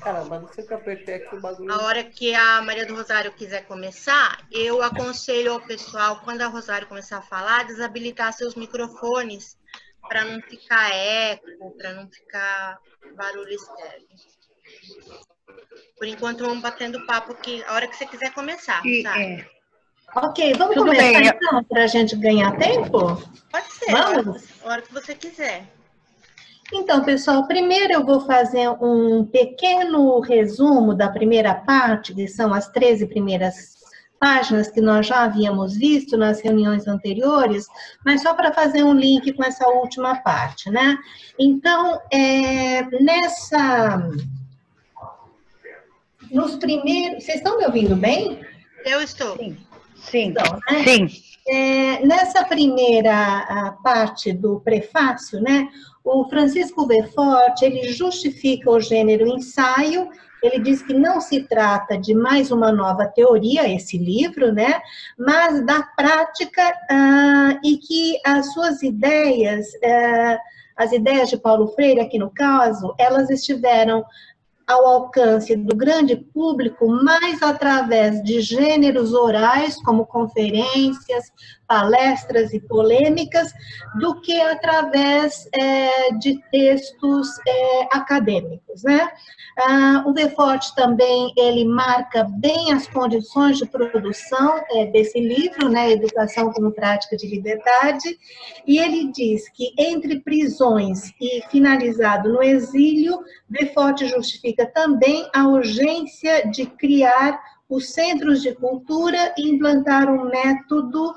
Caramba, não sei o que eu apertei aqui o bagulho. A hora que a Maria do Rosário quiser começar, eu aconselho ao pessoal, quando a Rosário começar a falar, desabilitar seus microfones para não ficar eco, para não ficar barulho externo. Por enquanto, vamos batendo papo aqui, a hora que você quiser começar, sabe? Ok, vamos Tudo começar bem. então, para a gente ganhar tempo? Pode ser, Vamos? a hora que você quiser. Então, pessoal, primeiro eu vou fazer um pequeno resumo da primeira parte, que são as 13 primeiras páginas que nós já havíamos visto nas reuniões anteriores, mas só para fazer um link com essa última parte, né? Então, nos primeiros... Vocês estão me ouvindo bem? Eu estou. Sim. Então, né? Sim. Nessa primeira parte do prefácio, né, o Francisco Beaufort, ele justifica o gênero ensaio, ele diz que não se trata de mais uma nova teoria, esse livro, né, mas da prática e que as suas ideias, as ideias de Paulo Freire, aqui no caso, elas estiveram ao alcance do grande público, mais através de gêneros orais, como conferências, palestras e polêmicas, do que através de textos acadêmicos, né? O Beaufort também, ele marca bem as condições de produção desse livro, né, Educação como Prática de Liberdade, e ele diz que entre prisões e finalizado no exílio, Beaufort justifica também a urgência de criar os centros de cultura e implantar um método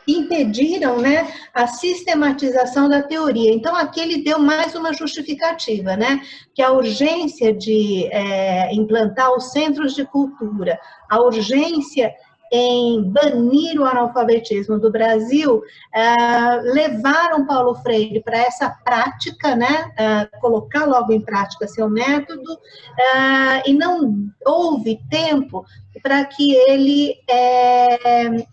impediram, né, a sistematização da teoria. Então, aqui ele deu mais uma justificativa, né, que a urgência de implantar os centros de cultura, a urgência em banir o analfabetismo do Brasil, levaram Paulo Freire para essa prática, né, colocar logo em prática seu método, e não houve tempo para que ele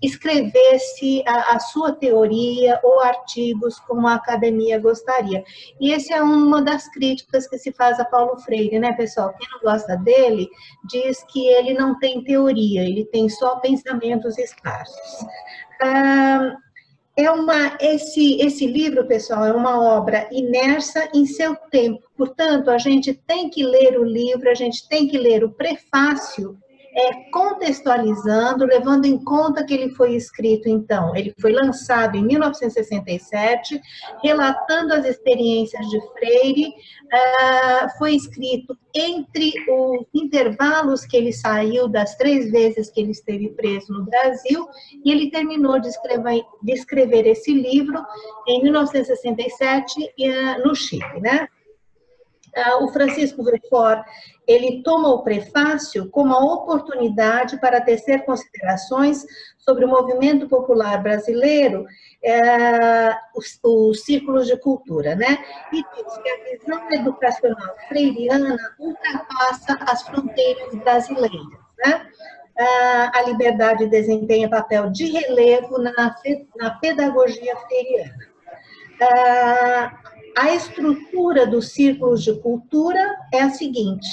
escrevesse a sua teoria ou artigos como a academia gostaria. E essa é uma das críticas que se faz a Paulo Freire, né, pessoal? Quem não gosta dele diz que ele não tem teoria, ele tem só pensamentos esparsos. Esse livro, pessoal, é uma obra imersa em seu tempo. Portanto, a gente tem que ler o livro, a gente tem que ler o prefácio, contextualizando, levando em conta que ele foi escrito, então, ele foi lançado em 1967, relatando as experiências de Freire, foi escrito entre os intervalos que ele saiu das 3 vezes que ele esteve preso no Brasil, e ele terminou de escrever esse livro em 1967 no Chile, né? O Francisco Beaufort, ele toma o prefácio como a oportunidade para tecer considerações sobre o movimento popular brasileiro, os círculos de cultura, né? E diz que a visão educacional freiriana ultrapassa as fronteiras brasileiras, né? A liberdade desempenha papel de relevo na pedagogia freiriana. A estrutura dos círculos de cultura é a seguinte: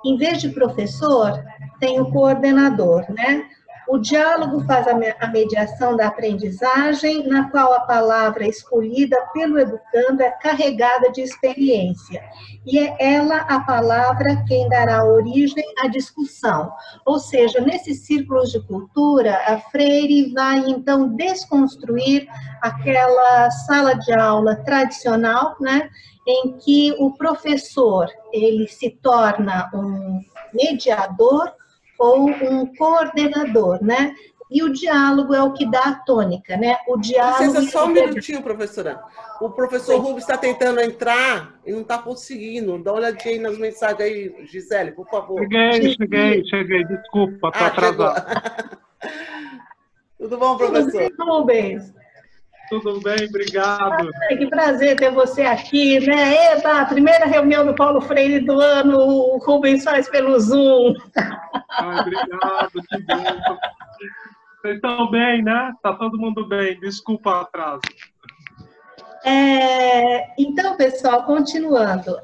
em vez de professor, tem o coordenador, né? O diálogo faz a mediação da aprendizagem, na qual a palavra escolhida pelo educando é carregada de experiência. E é ela, a palavra, quem dará origem à discussão. Ou seja, nesses círculos de cultura, a Freire vai, então, desconstruir aquela sala de aula tradicional, né, em que o professor, ele se torna um mediador ou um coordenador, né? E o diálogo é o que dá a tônica, né? O diálogo... Licença, só um minutinho, professora. O professor Rubens está tentando entrar e não está conseguindo. Dá uma olhadinha aí nas mensagens aí, Gisele, por favor. Cheguei. Desculpa, estou atrasado. Tudo bom, professor? Tudo bem, Rubens? Tudo bem, obrigado. Que prazer ter você aqui, né? Eba, primeira reunião do Paulo Freire do ano, o Rubens faz pelo Zoom. Obrigado, que bom. Vocês estão bem, né? Tá todo mundo bem, desculpa o atraso. Então, pessoal, continuando,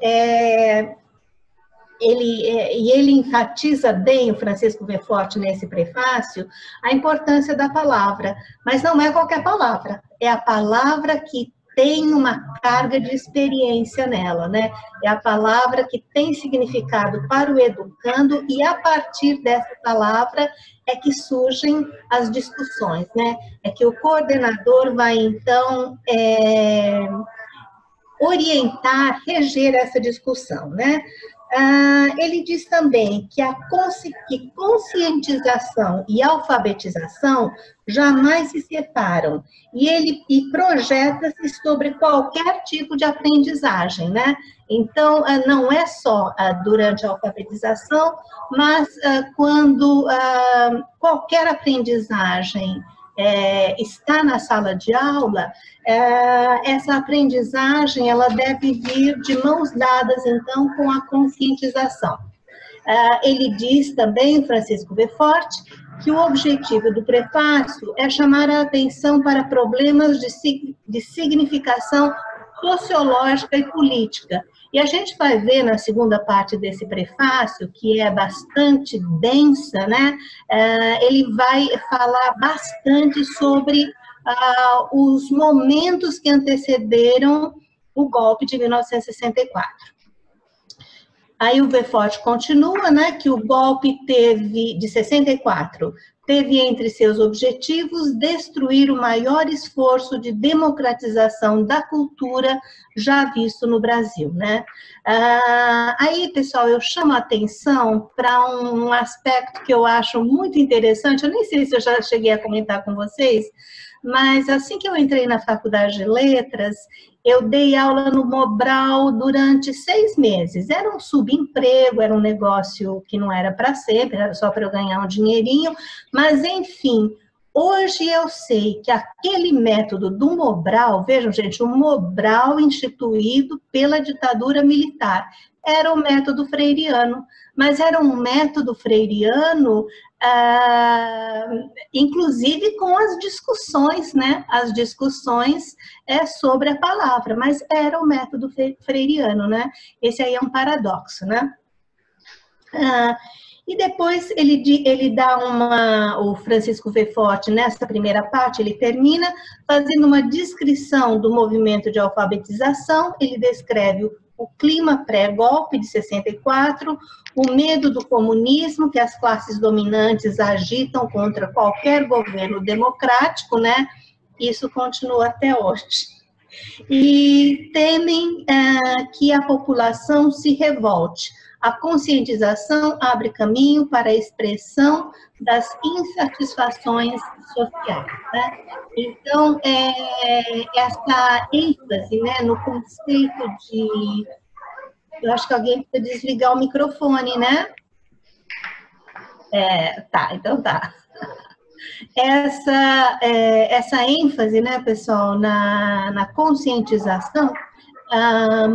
ele enfatiza bem, o Francisco Verfort, nesse prefácio, a importância da palavra, mas não é qualquer palavra, é a palavra que tem uma carga de experiência nela, né? É a palavra que tem significado para o educando e a partir dessa palavra é que surgem as discussões, né? É que o coordenador vai, então, orientar, reger essa discussão, né? Ele diz também que que conscientização e alfabetização jamais se separam, e ele projeta-se sobre qualquer tipo de aprendizagem, né? Então, não é só durante a alfabetização, mas quando qualquer aprendizagem está na sala de aula, essa aprendizagem ela deve vir de mãos dadas, então, com a conscientização. Ele diz também, Francisco Verfort, que o objetivo do prefácio é chamar a atenção para problemas de significação sociológica e política. E a gente vai ver na segunda parte desse prefácio, que é bastante densa, né? Ele vai falar bastante sobre os momentos que antecederam o golpe de 1964. Aí o Verfort continua, né, que o golpe de 64 teve entre seus objetivos destruir o maior esforço de democratização da cultura já visto no Brasil, né? Aí, pessoal, eu chamo a atenção para um aspecto que eu acho muito interessante, eu nem sei se eu já cheguei a comentar com vocês, mas assim que eu entrei na Faculdade de Letras, eu dei aula no Mobral durante 6 meses. Era um subemprego, era um negócio que não era para sempre, era só para eu ganhar um dinheirinho, mas enfim, hoje eu sei que aquele método do Mobral, vejam gente, o Mobral instituído pela ditadura militar, era o método freiriano, mas era um método freiriano, inclusive com as discussões, né? As discussões sobre a palavra, mas era o método freiriano, né? Esse aí é um paradoxo, né? E depois ele dá o Francisco Verfort, nessa primeira parte, ele termina fazendo uma descrição do movimento de alfabetização, ele descreve o clima pré-golpe de 64, o medo do comunismo que as classes dominantes agitam contra qualquer governo democrático, né? Isso continua até hoje. E temem que a população se revolte. A conscientização abre caminho para a expressão das insatisfações sociais, né? Então, essa ênfase, né, no conceito de... Eu acho que alguém precisa desligar o microfone, né? Tá, então tá. Essa ênfase, né, pessoal, na conscientização,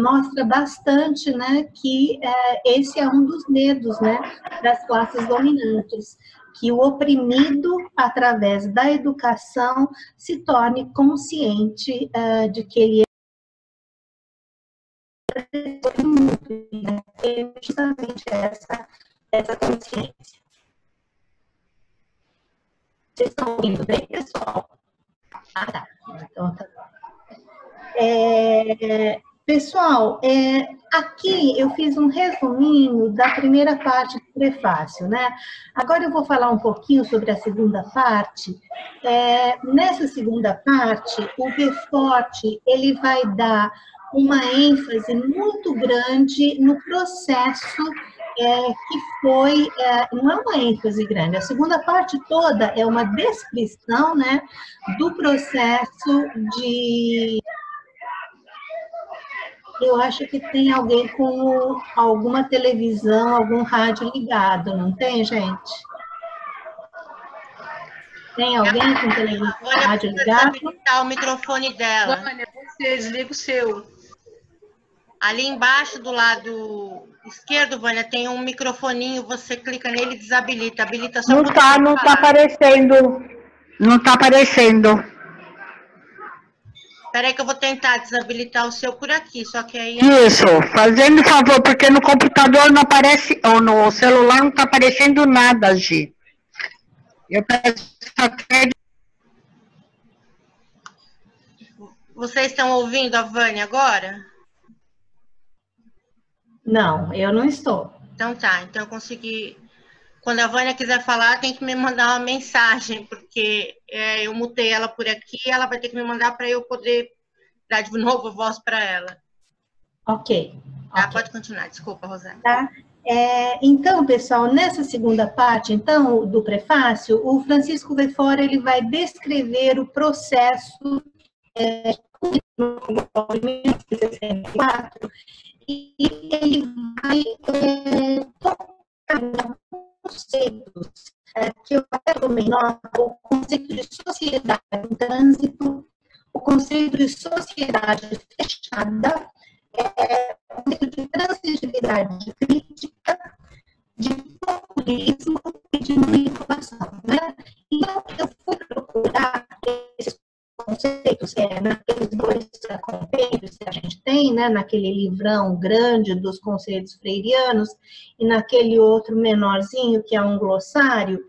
mostra bastante, né, que esse é um dos medos, né, das classes dominantes, que o oprimido, através da educação, se torne consciente de que ele é justamente essa consciência. Vocês estão ouvindo bem, pessoal? Tá. Então, tá. Pessoal, aqui eu fiz um resuminho da primeira parte do prefácio, né? Agora eu vou falar um pouquinho sobre a segunda parte. Nessa segunda parte, o Verfort, ele vai dar uma ênfase muito grande no processo que foi, não é uma ênfase grande, a segunda parte toda é uma descrição, né, do processo de... Eu acho que tem alguém com alguma televisão, algum rádio ligado, não tem, gente? Tem alguém com televisão, rádio ligado? O microfone dela. Vânia, você desliga o seu. Ali embaixo, do lado esquerdo, Vânia, tem um microfoninho, você clica nele e desabilita. Habilita só não tá aparecendo. Não tá aparecendo. Peraí que eu vou tentar desabilitar o seu por aqui, só que aí... Isso, fazendo favor, porque no computador não aparece, ou no celular não está aparecendo nada, Gi. Eu peço até... Vocês estão ouvindo a Vânia agora? Não, eu não estou. Então tá, então eu consegui... Quando a Vânia quiser falar, tem que me mandar uma mensagem, porque eu mutei ela por aqui, ela vai ter que me mandar para eu poder dar de novo a voz para ela. Ok. Tá, ok. pode continuar, desculpa, Rosana. Tá? Então, pessoal, nessa segunda parte, então, do prefácio, o Francisco Verfora, ele vai descrever o processo de 1964 e ele vai tocar conceitos que eu até tomei nota, o conceito de sociedade em trânsito, o conceito de sociedade fechada, o conceito de transitividade crítica, de populismo e de manipulação, né? Então, eu fui procurar esses conceitos naqueles dois compêndios que a gente tem, né, naquele livrão grande dos conceitos freirianos e naquele outro menorzinho que é um glossário.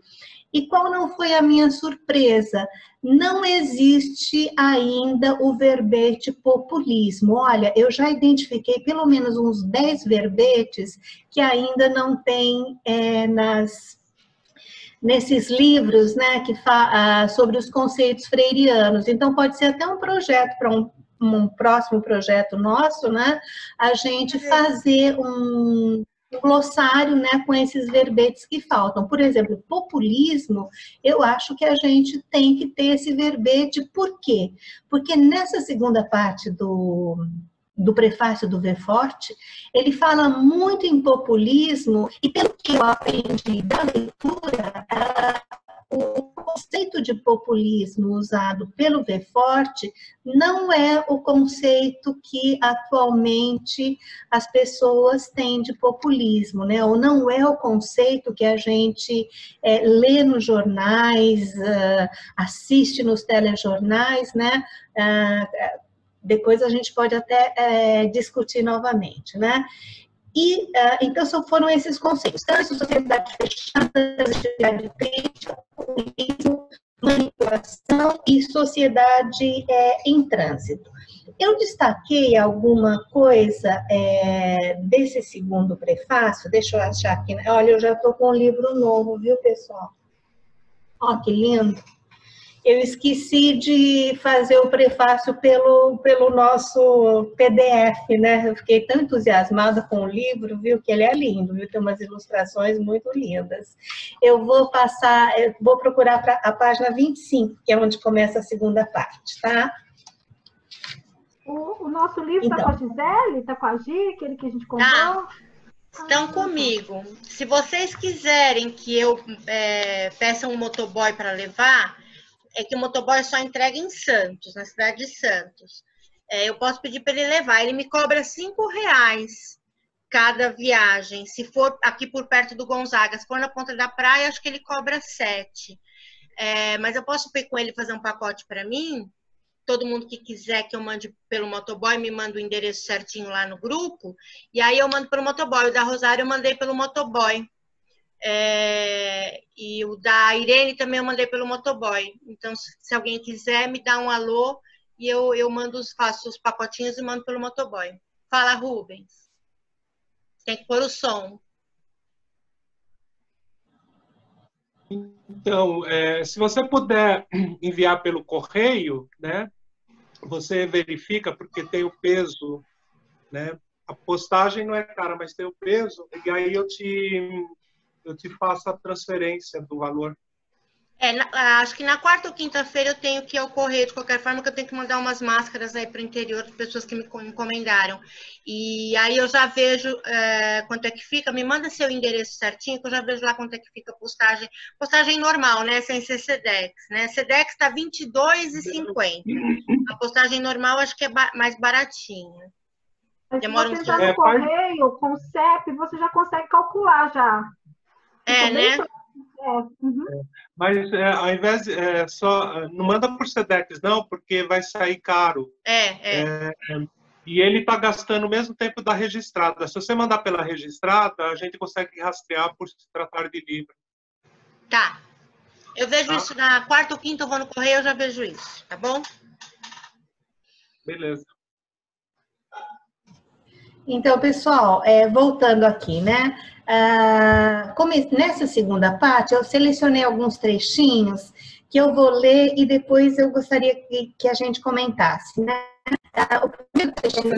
E qual não foi a minha surpresa? Não existe ainda o verbete populismo. Olha, eu já identifiquei pelo menos uns 10 verbetes que ainda não tem nesses livros, né, que sobre os conceitos freirianos. Então, pode ser até um projeto para um próximo projeto nosso, né, a gente fazer um glossário, né, com esses verbetes que faltam. Por exemplo, populismo, eu acho que a gente tem que ter esse verbete. Por quê? Porque nessa segunda parte do prefácio do Verfort, ele fala muito em populismo, e pelo que eu aprendi da leitura, o conceito de populismo usado pelo Verfort não é o conceito que atualmente as pessoas têm de populismo, né? Ou não é o conceito que a gente lê nos jornais, assiste nos telejornais, né? Depois a gente pode até discutir novamente, né? E, então, foram esses conceitos. Então, essa sociedade fechada, sociedade crítica, populismo, manipulação e sociedade em trânsito. Eu destaquei alguma coisa desse segundo prefácio, deixa eu achar aqui. Olha, eu já estou com um livro novo, viu, pessoal? Ó, que lindo. Eu esqueci de fazer o prefácio pelo nosso PDF, né? Eu fiquei tão entusiasmada com o livro, viu? Que ele é lindo, viu? Tem umas ilustrações muito lindas. Eu vou procurar a página 25, que é onde começa a segunda parte, tá? O nosso livro está com a Gisele? Está com a Gi, aquele que a gente comprou? Tá. Estão comigo. Se vocês quiserem que eu peça um motoboy para levar... É que o motoboy só entrega em Santos, na cidade de Santos. Eu posso pedir para ele levar. Ele me cobra R$5 cada viagem. Se for aqui por perto do Gonzaga, se for na ponta da praia, acho que ele cobra 7. Mas eu posso ir com ele fazer um pacote para mim? Todo mundo que quiser que eu mande pelo motoboy, me manda o endereço certinho lá no grupo. E aí eu mando pelo motoboy. O da Rosário eu mandei pelo motoboy. E o da Irene também eu mandei pelo motoboy. Então, se alguém quiser, me dá um alô e eu faço os pacotinhos e mando pelo motoboy. Fala, Rubens. Tem que pôr o som. Então, se você puder enviar pelo correio, né, você verifica, porque tem o peso, né? A postagem não é cara, mas tem o peso, e aí eu te faço a transferência do valor. Acho que na quarta ou quinta-feira eu tenho que ir ao correio, de qualquer forma, que eu tenho que mandar umas máscaras aí para o interior de pessoas que me encomendaram. E aí eu já vejo quanto é que fica, me manda seu endereço certinho, que eu já vejo lá quanto é que fica a postagem. Postagem normal, né? Sem ser Sedex, né? Sedex está R$ 22,50. A postagem normal acho que é mais baratinha. Mas se você entrar no correio, com o CEP, você já consegue calcular já. Né? Mas ao invés de não manda por Sedex não, porque vai sair caro. E ele está gastando o mesmo tempo da registrada. Se você mandar pela registrada, a gente consegue rastrear por se tratar de livro. Tá. Eu vejo isso na quarta ou quinta, eu vou no correio, eu já vejo isso, tá bom? Beleza. Então, pessoal, voltando aqui, né? Nessa segunda parte, eu selecionei alguns trechinhos que eu vou ler e depois eu gostaria que a gente comentasse, né? O primeiro trechinho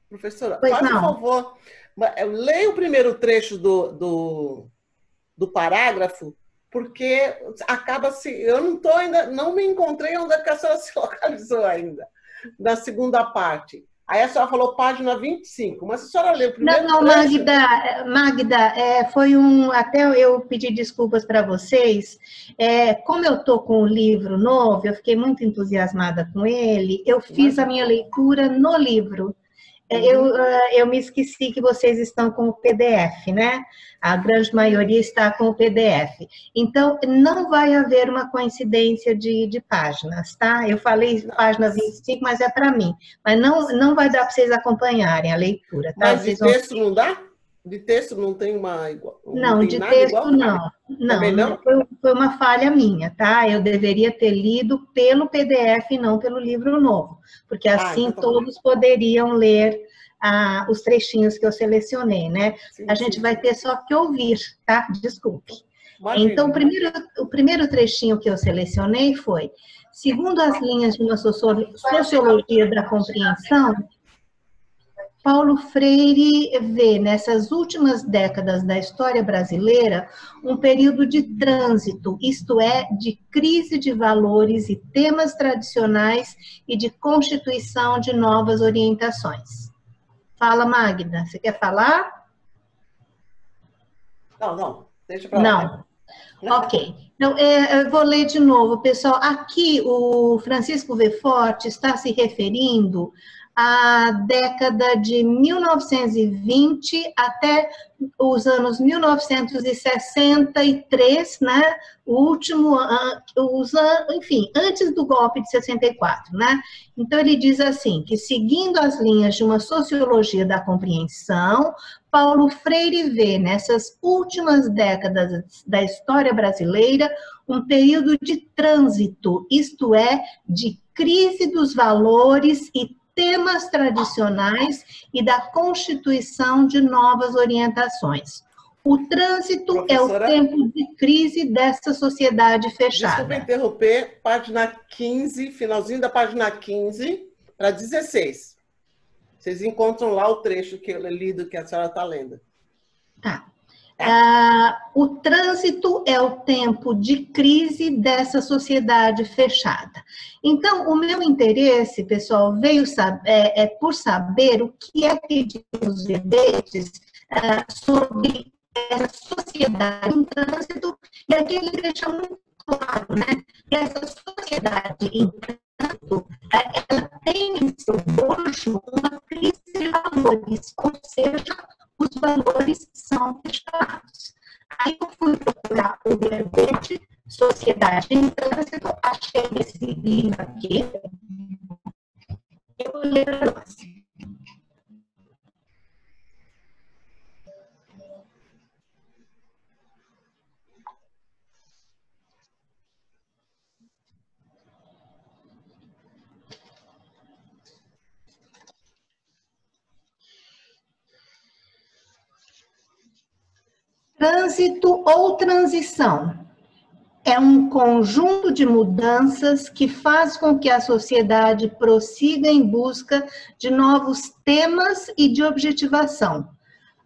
Professora, pois faz um não. favor, leia o primeiro trecho do parágrafo, porque acaba se... Eu não me encontrei onde a senhora se localizou ainda, na segunda parte. Aí a senhora falou página 25, mas a senhora leu o primeiro Não, trecho... Magda, foi até eu pedi desculpas para vocês, como eu estou com o livro novo, eu fiquei muito entusiasmada com ele, eu fiz a minha leitura no livro. Eu me esqueci que vocês estão com o PDF, né? A grande maioria está com o PDF. Então, não vai haver uma coincidência de páginas, tá? Eu falei página 25, mas é para mim. Mas não vai dar para vocês acompanharem a leitura, tá? Mas de texto não dá? De texto não tem uma igual? Não, de texto não. Não, foi uma falha minha, tá? Eu deveria ter lido pelo PDF e não pelo livro novo, porque assim então todos poderiam ler os trechinhos que eu selecionei, né? Sim, a gente vai ter só que ouvir, tá? Desculpe. Imagina. Então, o primeiro trechinho que eu selecionei foi: segundo as linhas de uma sociologia da compreensão, Paulo Freire vê nessas últimas décadas da história brasileira um período de trânsito, isto é, de crise de valores e temas tradicionais e de constituição de novas orientações. Fala, Magda, você quer falar? Não, deixa para lá. Não, ok. Então, eu vou ler de novo, pessoal. Aqui, o Francisco V. Forte está se referindo a década de 1920 até os anos 1963, né? O último, enfim, antes do golpe de 64, né? Então, ele diz assim, que seguindo as linhas de uma sociologia da compreensão, Paulo Freire vê nessas últimas décadas da história brasileira um período de trânsito, isto é, de crise dos valores e temas tradicionais e da constituição de novas orientações. O trânsito é o tempo de crise dessa sociedade fechada. Desculpa interromper, página 15, finalzinho da página 15 para 16. Vocês encontram lá o trecho que eu li do que a senhora está lendo. Tá. O trânsito é o tempo de crise dessa sociedade fechada. Então, o meu interesse, pessoal, veio por saber o que é que dizem os verbetes sobre essa sociedade em trânsito, e aqui ele deixa muito claro, né, que essa sociedade em trânsito, ela tem em seu bojo uma crise de valores, ou seja, os valores são fechados. Aí eu fui procurar o verbete Sociedade em Trânsito, achei esse livro aqui. Eu vou ler para nós. Trânsito ou transição é um conjunto de mudanças que faz com que a sociedade prossiga em busca de novos temas e de objetivação.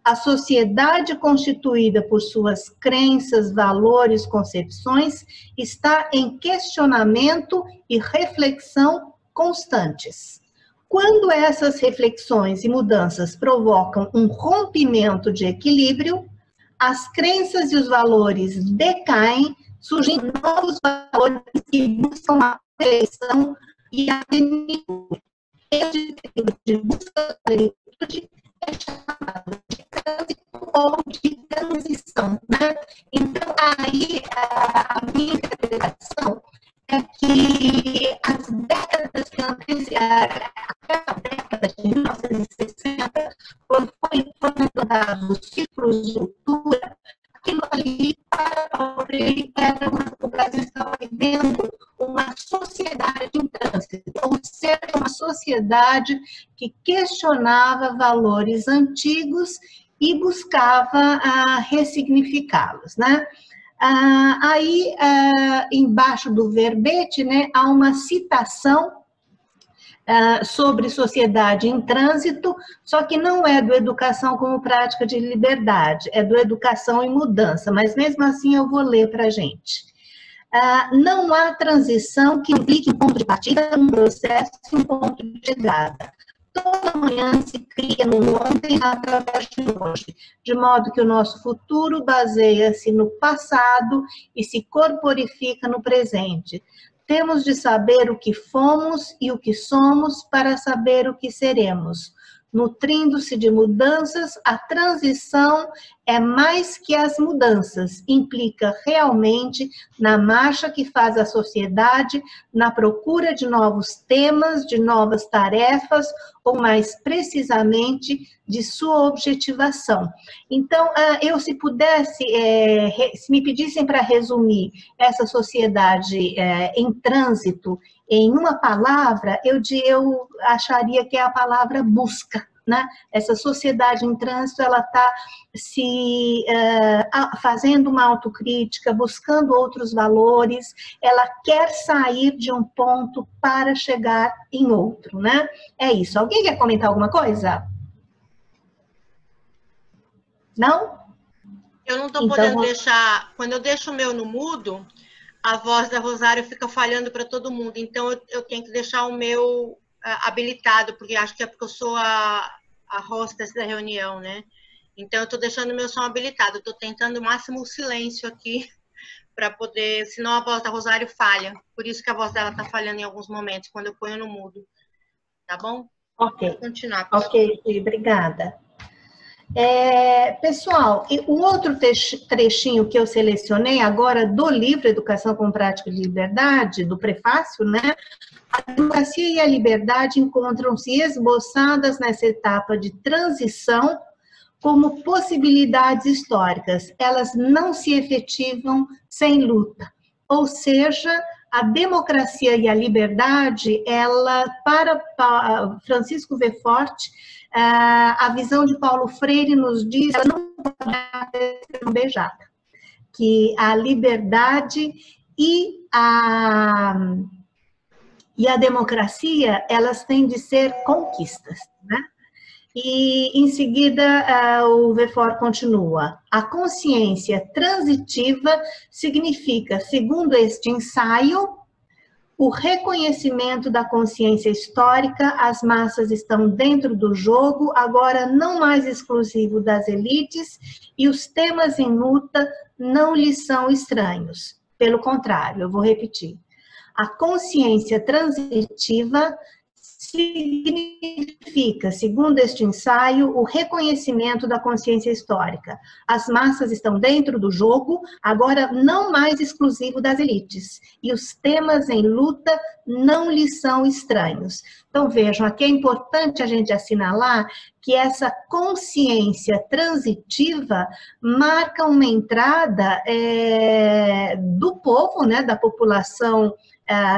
A sociedade constituída por suas crenças, valores, concepções está em questionamento e reflexão constantes. Quando essas reflexões e mudanças provocam um rompimento de equilíbrio, as crenças e os valores decaem, surgem novos valores que buscam a perfeição e a plenitude. Este período de busca da plenitude é chamado de trânsito ou de transição, né? Então, aí a minha interpretação é que as décadas que aquela década de 1960, quando foi implementado os ciclos de cultura, aquilo ali o Brasil estava vivendo uma sociedade em trânsito, ou seja, uma sociedade que questionava valores antigos e buscava ressignificá-los, né? Aí, embaixo do verbete, né, há uma citação sobre sociedade em trânsito, só que não é do Educação como Prática de Liberdade, é do Educação em Mudança, mas mesmo assim eu vou ler para a gente. Não há transição que implique um ponto de partida, um processo e um ponto de chegada. Toda manhã se cria no ontem através de hoje, de modo que o nosso futuro baseia-se no passado e se corporifica no presente. Temos de saber o que fomos e o que somos para saber o que seremos. Nutrindo-se de mudanças, a transição é mais que as mudanças, implica realmente na marcha que faz a sociedade, na procura de novos temas, de novas tarefas, ou mais precisamente, de sua objetivação. Então, eu se pudesse, se me pedissem para resumir essa sociedade em trânsito em uma palavra, eu acharia que é a palavra busca, né? Essa sociedade em trânsito, ela está fazendo uma autocrítica, buscando outros valores, ela quer sair de um ponto para chegar em outro, né? É isso. Alguém quer comentar alguma coisa? Não? Eu não estou podendo deixar, quando eu deixo o meu no mudo, a voz da Rosário fica falhando para todo mundo, então eu tenho que deixar o meu habilitado, porque acho que é porque eu sou a hostess da reunião, né? Então eu estou deixando o meu som habilitado, estou tentando o máximo silêncio aqui, para poder, senão a voz da Rosário falha, por isso que a voz dela está falhando em alguns momentos, quando eu ponho no mudo, tá bom? Ok. Vou continuar, pessoal. Ok, obrigada. Pessoal, o outro trechinho que eu selecionei agora do livro Educação com Prática de Liberdade, do prefácio, né? A democracia e a liberdade encontram-se esboçadas nessa etapa de transição como possibilidades históricas. Elas não se efetivam sem luta. Ou seja, a democracia e a liberdade, ela, para Francisco Verfort, a visão de Paulo Freire nos diz que ela não pode ser beijada, que a liberdade e a democracia, elas têm de ser conquistas, né? E, em seguida, o Verfort continua. A consciência transitiva significa, segundo este ensaio, o reconhecimento da consciência histórica, as massas estão dentro do jogo, agora não mais exclusivo das elites, e os temas em luta não lhes são estranhos. Pelo contrário, eu vou repetir. A consciência transitiva significa, segundo este ensaio, o reconhecimento da consciência histórica. As massas estão dentro do jogo, agora não mais exclusivo das elites, e os temas em luta não lhes são estranhos. Então, vejam, aqui é importante a gente assinalar que essa consciência transitiva marca uma entrada do povo, né, da população,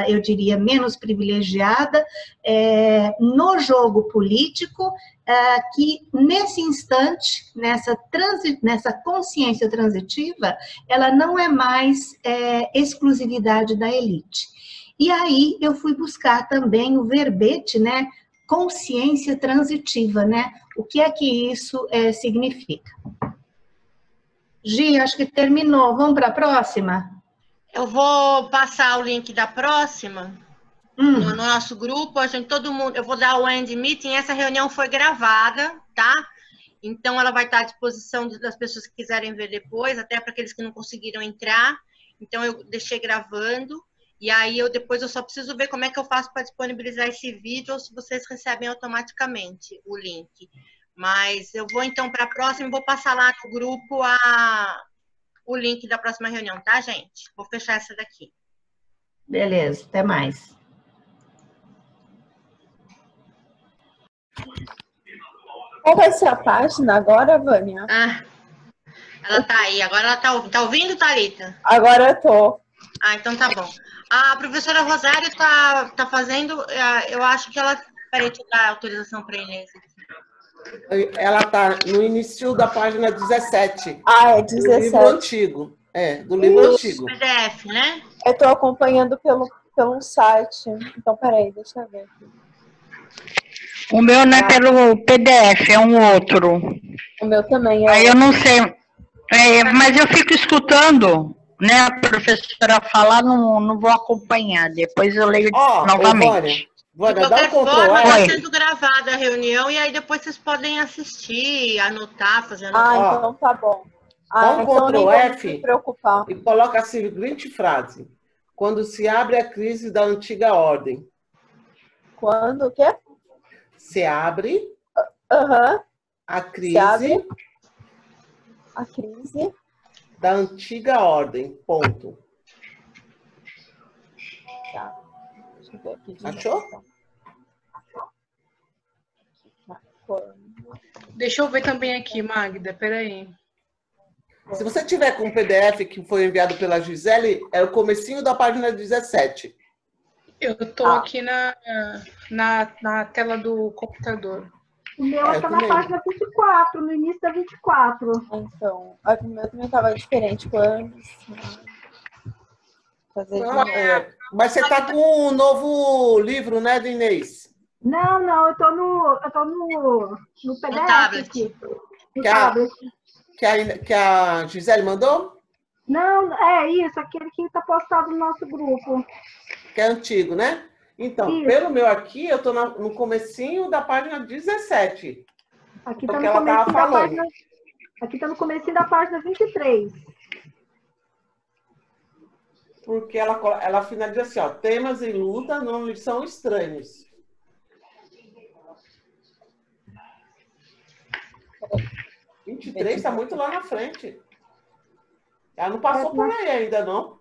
eu diria, menos privilegiada, no jogo político, que nesse instante, nessa consciência transitiva, ela não é mais exclusividade da elite. E aí eu fui buscar também o verbete, né, consciência transitiva, né? O que é que isso significa? Gi, acho que terminou. Vamos para a próxima? Eu vou passar o link da próxima no nosso grupo. Todo mundo, eu vou dar o end meeting. Essa reunião foi gravada, tá? Então ela vai estar à disposição das pessoas que quiserem ver depois, até para aqueles que não conseguiram entrar. Então eu deixei gravando. E aí depois eu só preciso ver como é que eu faço para disponibilizar esse vídeo ou se vocês recebem automaticamente o link. Mas eu vou então para a próxima e vou passar lá no grupo o link da próxima reunião, tá, gente? Vou fechar essa daqui. Beleza, até mais. Qual vai ser a página agora, Vânia? Ah, ela tá aí. Agora ela tá ouvindo, Thalita? Agora eu tô. Ah, então tá bom. A professora Rosário tá fazendo, eu acho que ela... Peraí, deixa eu dar autorização para Inês. Ela está no início da página 17. Ah, é Do 17. livro antigo. Do livro antigo. PDF, né? Eu tô acompanhando pelo site. Então, peraí, deixa eu ver aqui. O meu não é pelo PDF, é um outro. O meu também é. Aí eu não sei. Mas eu fico escutando, né, a professora falar, não vou acompanhar. Depois eu leio novamente. Vânia, de dá qualquer um Ctrl forma, F. está sendo gravada a reunião e aí depois vocês podem assistir, anotar, fazer anotação. Então tá bom. Dá um então Ctrl F me preocupar. E coloca a seguinte frase. Quando se abre a crise da antiga ordem. Quando o quê? Se abre a crise, da antiga ordem. Ponto. Tá. Deixa eu ver aqui. Achou? Deixa eu ver também aqui, Magda, peraí. Se você tiver com o PDF que foi enviado pela Gisele, é o comecinho da página 17. Eu tô aqui na tela do computador. O meu está na página 24, no início da 24. Então, o meu também estava diferente quando... Mas você está com um novo livro, né, de Inês? Não, eu tô no PDF aqui. No tablet. Que a Gisele mandou? Não, é isso, aquele que está postado no nosso grupo. Que é antigo, né? Então, isso. Pelo meu aqui, eu estou no comecinho da página 17. Aqui está no comecinho da página... Aqui está no comecinho da página 23. Porque ela finaliza assim, ó, temas em luta não lhe são estranhos. Peraí. 23 está muito lá na frente. Ela não passou por aí ainda, não.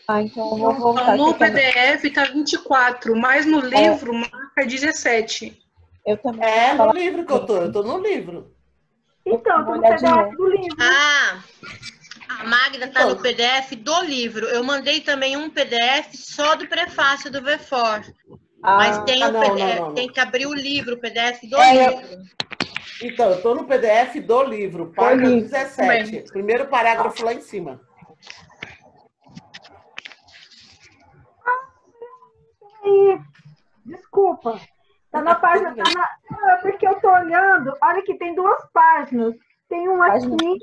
Então eu vou voltar. No PDF está 24, mas no livro marca 17. Eu também. No livro que eu tô no livro. Então, eu tô no PDF do livro. A Magda está no PDF do livro. Eu mandei também um PDF só do prefácio do VFOR. Mas tem tem que abrir o livro, o PDF do livro. Então, eu estou no PDF do livro, página 17. Primeiro parágrafo lá em cima. Desculpa. Tá na página. É porque eu tô olhando. Olha que tem duas páginas. Tem uma aqui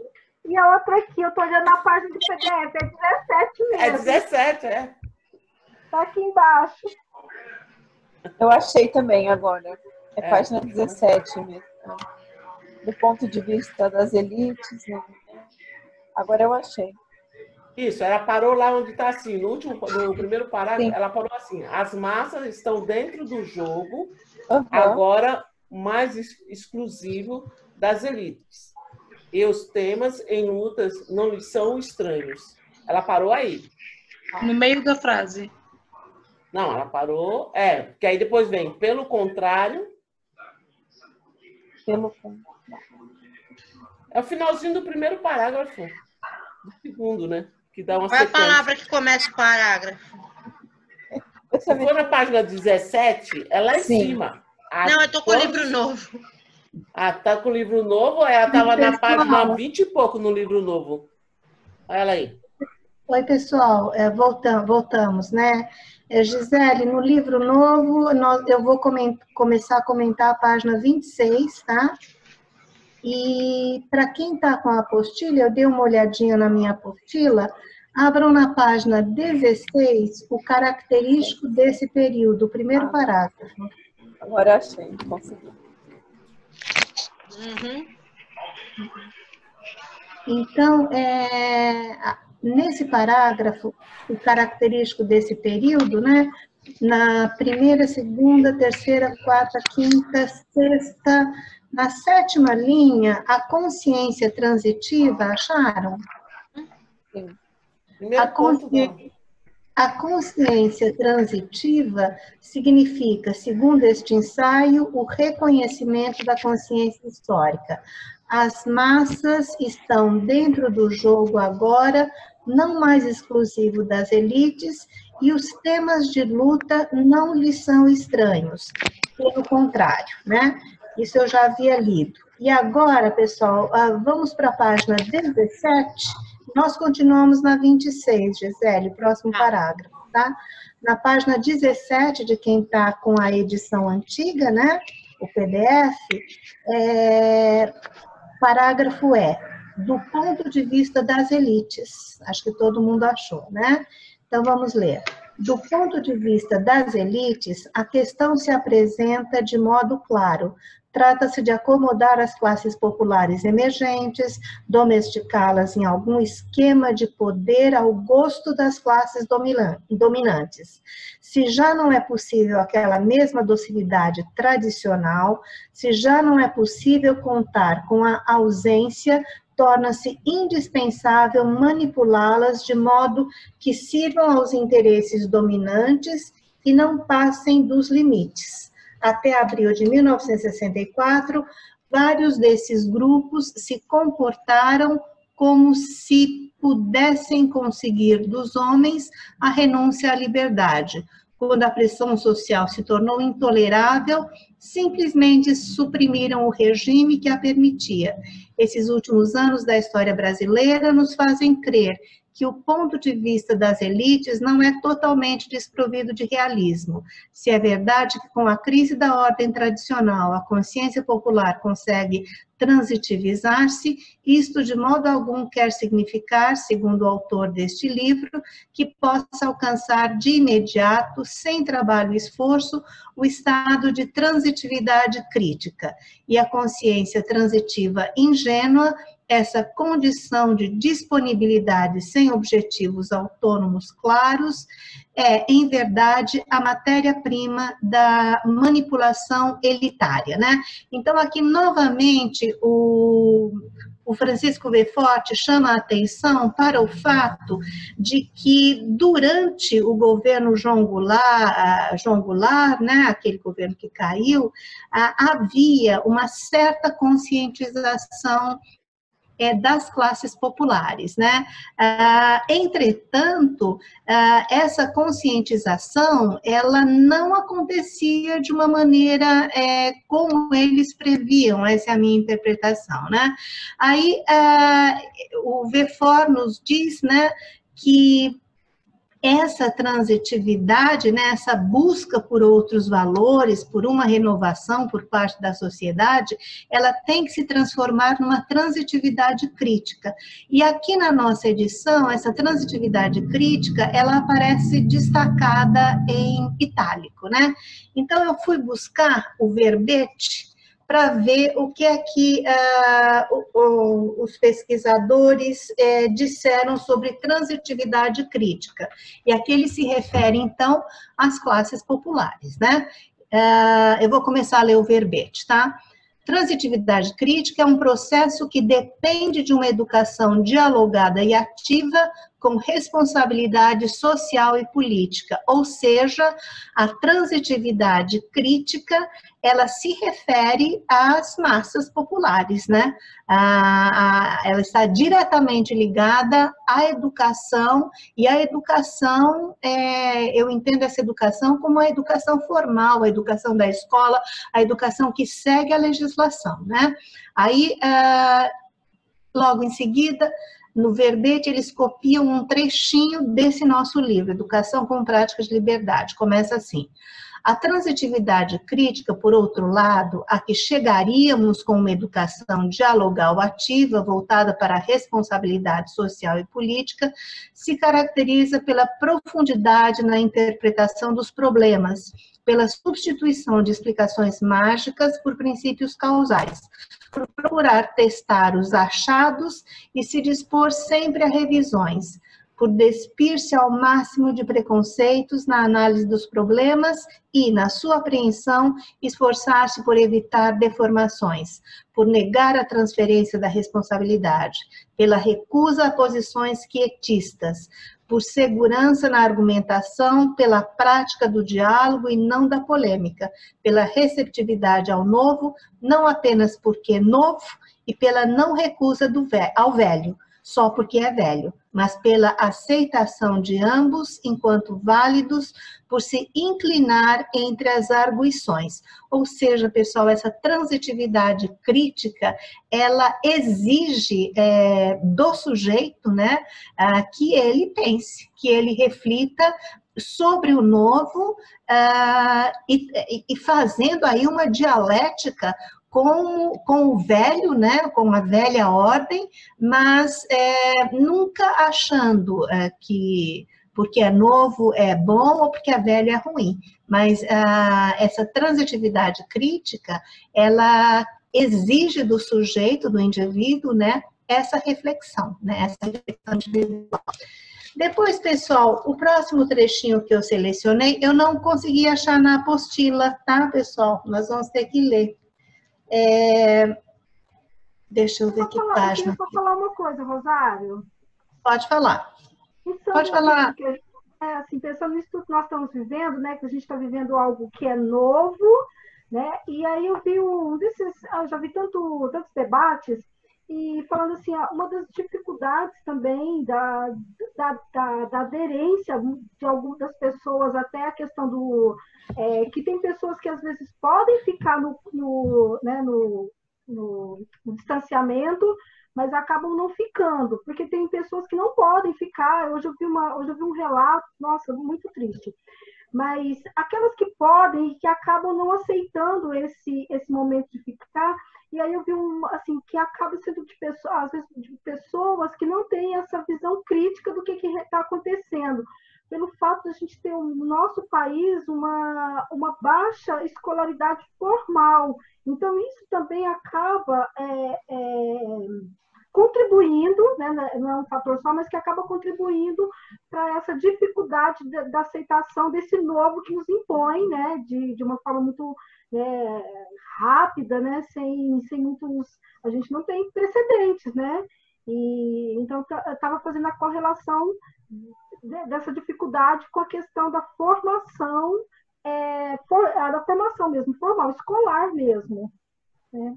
e a outra aqui. Eu tô olhando na página do PDF. É 17 mesmo. É 17, é. Tá aqui embaixo. Eu achei também agora. É página 17 mesmo. Do ponto de vista das elites, né? Agora eu achei. Isso, ela parou lá onde está assim, no primeiro parágrafo, ela parou assim, as massas estão dentro do jogo, agora mais exclusivo das elites. E os temas em lutas não lhes são estranhos. Ela parou aí. No meio da frase. Não, ela parou, porque aí depois vem, pelo contrário. É o finalzinho do primeiro parágrafo. Do segundo, né? Que dá uma sequência. Qual é a palavra que começa o parágrafo? Se for na página 17, é lá em cima. Não, eu tô com o livro novo. Tá com o livro novo? Ela estava na página 20 e pouco no livro novo. Olha ela aí. Oi, pessoal. Voltamos, né? Gisele, no livro novo, eu vou começar a comentar a página 26, tá? E para quem está com a apostila, eu dei uma olhadinha na minha apostila, abram na página 16 o característico desse período, o primeiro parágrafo. Agora achei, consegui. Então, nesse parágrafo, o característico desse período, né? Na primeira, segunda, terceira, quarta, quinta, sexta, na sétima linha, a consciência transitiva, acharam? Sim. Primeiro ponto, A consciência transitiva significa, segundo este ensaio, o reconhecimento da consciência histórica. As massas estão dentro do jogo agora, não mais exclusivo das elites, e os temas de luta não lhes são estranhos. Pelo contrário, né? Isso eu já havia lido. E agora, pessoal, vamos para a página 17. Nós continuamos na 26, Gisele, próximo parágrafo, tá? Na página 17, de quem está com a edição antiga, né? O PDF, parágrafo do ponto de vista das elites. Acho que todo mundo achou, né? Então, vamos ler. Do ponto de vista das elites, a questão se apresenta de modo claro. Trata-se de acomodar as classes populares emergentes, domesticá-las em algum esquema de poder ao gosto das classes dominantes. Se já não é possível aquela mesma docilidade tradicional, se já não é possível contar com a ausência, torna-se indispensável manipulá-las de modo que sirvam aos interesses dominantes e não passem dos limites. Até abril de 1964, vários desses grupos se comportaram como se pudessem conseguir dos homens a renúncia à liberdade. Quando a pressão social se tornou intolerável, simplesmente suprimiram o regime que a permitia. Esses últimos anos da história brasileira nos fazem crer que o ponto de vista das elites não é totalmente desprovido de realismo. Se é verdade que com a crise da ordem tradicional a consciência popular consegue transitivizar-se, isto de modo algum quer significar, segundo o autor deste livro, que possa alcançar de imediato, sem trabalho e esforço, o estado de transitividade crítica. E a consciência transitiva ingênua, essa condição de disponibilidade sem objetivos autônomos claros, é, em verdade, a matéria-prima da manipulação elitária, né? Então, aqui, novamente, o Francisco Beaufort chama a atenção para o fato de que, durante o governo João Goulart, né, aquele governo que caiu, havia uma certa conscientização das classes populares, né? Entretanto, essa conscientização, ela não acontecia de uma maneira como eles previam, essa é a minha interpretação, né? Aí, o Beaufort nos diz, né, que essa transitividade, né, essa busca por outros valores, por uma renovação por parte da sociedade, ela tem que se transformar numa transitividade crítica. E aqui na nossa edição, essa transitividade crítica, ela aparece destacada em itálico, né? Então, eu fui buscar o verbete para ver o que é que os pesquisadores disseram sobre transitividade crítica. E aqui ele se refere, então, às classes populares, né? Eu vou começar a ler o verbete, tá? Transitividade crítica é um processo que depende de uma educação dialogada e ativa com responsabilidade social e política, ou seja, a transitividade crítica, ela se refere às massas populares, né? Ela está diretamente ligada à educação, e a educação, eu entendo essa educação como a educação formal, a educação da escola, a educação que segue a legislação, né? Aí, logo em seguida, no verbete, eles copiam um trechinho desse nosso livro, Educação com Práticas de Liberdade. Começa assim: a transitividade crítica, por outro lado, a que chegaríamos com uma educação dialogal ativa, voltada para a responsabilidade social e política, se caracteriza pela profundidade na interpretação dos problemas, pela substituição de explicações mágicas por princípios causais, por procurar testar os achados e se dispor sempre a revisões, por despir-se ao máximo de preconceitos na análise dos problemas e, na sua apreensão, esforçar-se por evitar deformações, por negar a transferência da responsabilidade, pela recusa a posições quietistas, por segurança na argumentação, pela prática do diálogo e não da polêmica, pela receptividade ao novo, não apenas porque é novo, e pela não recusa ao velho, só porque é velho, mas pela aceitação de ambos enquanto válidos, por se inclinar entre as arguições. Ou seja, pessoal, essa transitividade crítica, ela exige do sujeito, né, que ele pense, que ele reflita sobre o novo e fazendo aí uma dialética com o velho, né, com a velha ordem, mas nunca achando que porque é novo é bom ou porque é velho é ruim. Mas essa transitividade crítica, ela exige do sujeito, do indivíduo, né, essa reflexão, né, essa reflexão individual. Depois, pessoal, o próximo trechinho que eu selecionei, eu não consegui achar na apostila, tá, pessoal? Nós vamos ter que ler. Deixa eu ver que página. Deixa eu falar uma coisa, Rosário. Pode falar. Pode falar. Assim, pensando nisso tudo que nós estamos vivendo, né, que a gente está vivendo algo que é novo, né, e aí eu vi eu já vi tantos debates, e falando assim, uma das dificuldades também da aderência de algumas das pessoas, até a questão do... que tem pessoas que às vezes podem ficar no distanciamento, mas acabam não ficando, porque tem pessoas que não podem ficar. Hoje eu vi um relato, nossa, muito triste. Mas aquelas que podem e que acabam não aceitando esse momento de ficar, e aí eu vi assim, que acaba sendo de pessoas, às vezes de pessoas que não têm essa visão crítica do que está acontecendo, pelo fato de a gente ter no nosso país uma baixa escolaridade formal. Então, isso também acaba contribuindo, né, não é um fator só, mas que acaba contribuindo para essa dificuldade da aceitação desse novo que nos impõe, né, de uma forma muito rápida, né, sem muitos... A gente não tem precedentes, né? E, então, eu estava fazendo a correlação dessa dificuldade com a questão da formação, da formação mesmo, formal, escolar mesmo, né?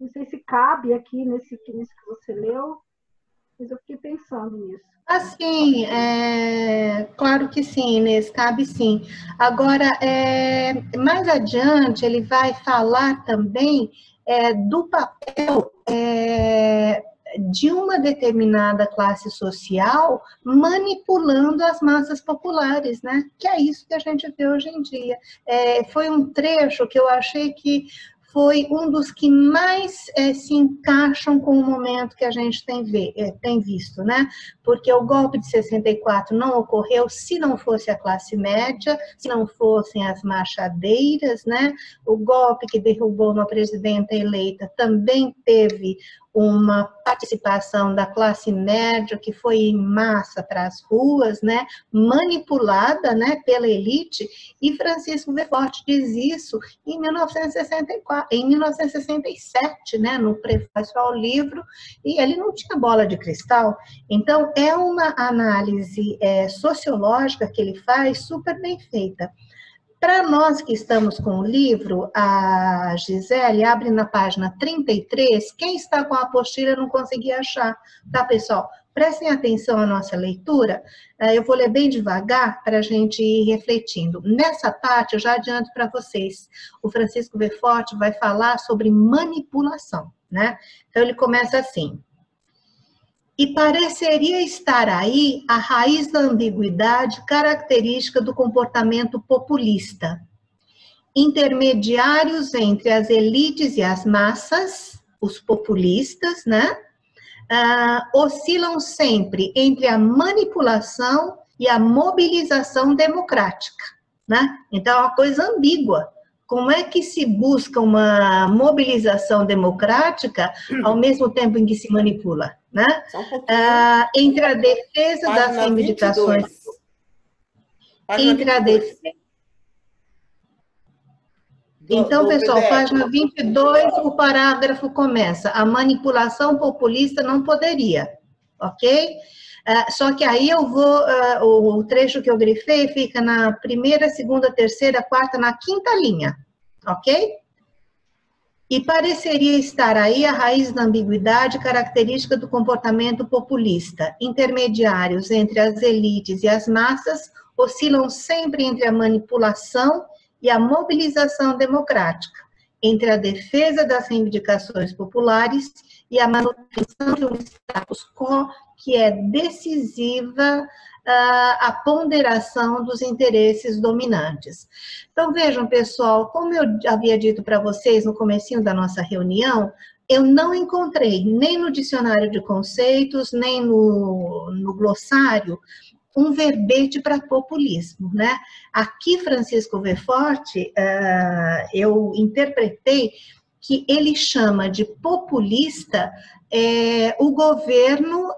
Não sei se cabe aqui nisso que você leu, mas eu fiquei pensando nisso. Assim, claro que sim, Inês, cabe sim. Agora, mais adiante, ele vai falar também do papel de uma determinada classe social manipulando as massas populares, né? Que é isso que a gente vê hoje em dia. Foi um trecho que eu achei que foi um dos que mais se encaixam com o momento que a gente tem visto, né? Porque o golpe de 64 não ocorreu se não fosse a classe média, se não fossem as machadeiras, né? O golpe que derrubou uma presidenta eleita também teve uma participação da classe média que foi em massa para as ruas, né, manipulada, né, pela elite, e Francisco Verforte diz isso em 1967, né, no prefácio ao livro, e ele não tinha bola de cristal. Então, é uma análise sociológica que ele faz super bem feita. Para nós que estamos com o livro, a Gisele abre na página 33, quem está com a apostila não consegui achar, tá, pessoal? Prestem atenção à nossa leitura, eu vou ler bem devagar para a gente ir refletindo. Nessa parte, eu já adianto para vocês, o Francisco Verforte vai falar sobre manipulação, né? Então, ele começa assim: e pareceria estar aí a raiz da ambiguidade característica do comportamento populista. Intermediários entre as elites e as massas, os populistas, né? Oscilam sempre entre a manipulação e a mobilização democrática, né? Então, é uma coisa ambígua. Como é que se busca uma mobilização democrática ao mesmo tempo em que se manipula? né? Só um pouquinho. Entre a defesa das Página reivindicações... 22. Página Entre a 22. defesa... Então, pessoal, PDF. página 22, o parágrafo começa. A manipulação populista não poderia, ok? Só que aí eu vou, o trecho que eu grifei fica na primeira, segunda, terceira, quarta, na quinta linha, ok? E pareceria estar aí a raiz da ambiguidade característica do comportamento populista. Intermediários entre as elites e as massas oscilam sempre entre a manipulação e a mobilização democrática, entre a defesa das reivindicações populares e a manutenção de um status quo que é decisiva a ponderação dos interesses dominantes. Então, vejam, pessoal, como eu havia dito para vocês no comecinho da nossa reunião, eu não encontrei nem no dicionário de conceitos, nem no glossário, um verbete para populismo, né? Aqui, Francisco Verfort, eu interpretei que ele chama de populista o governo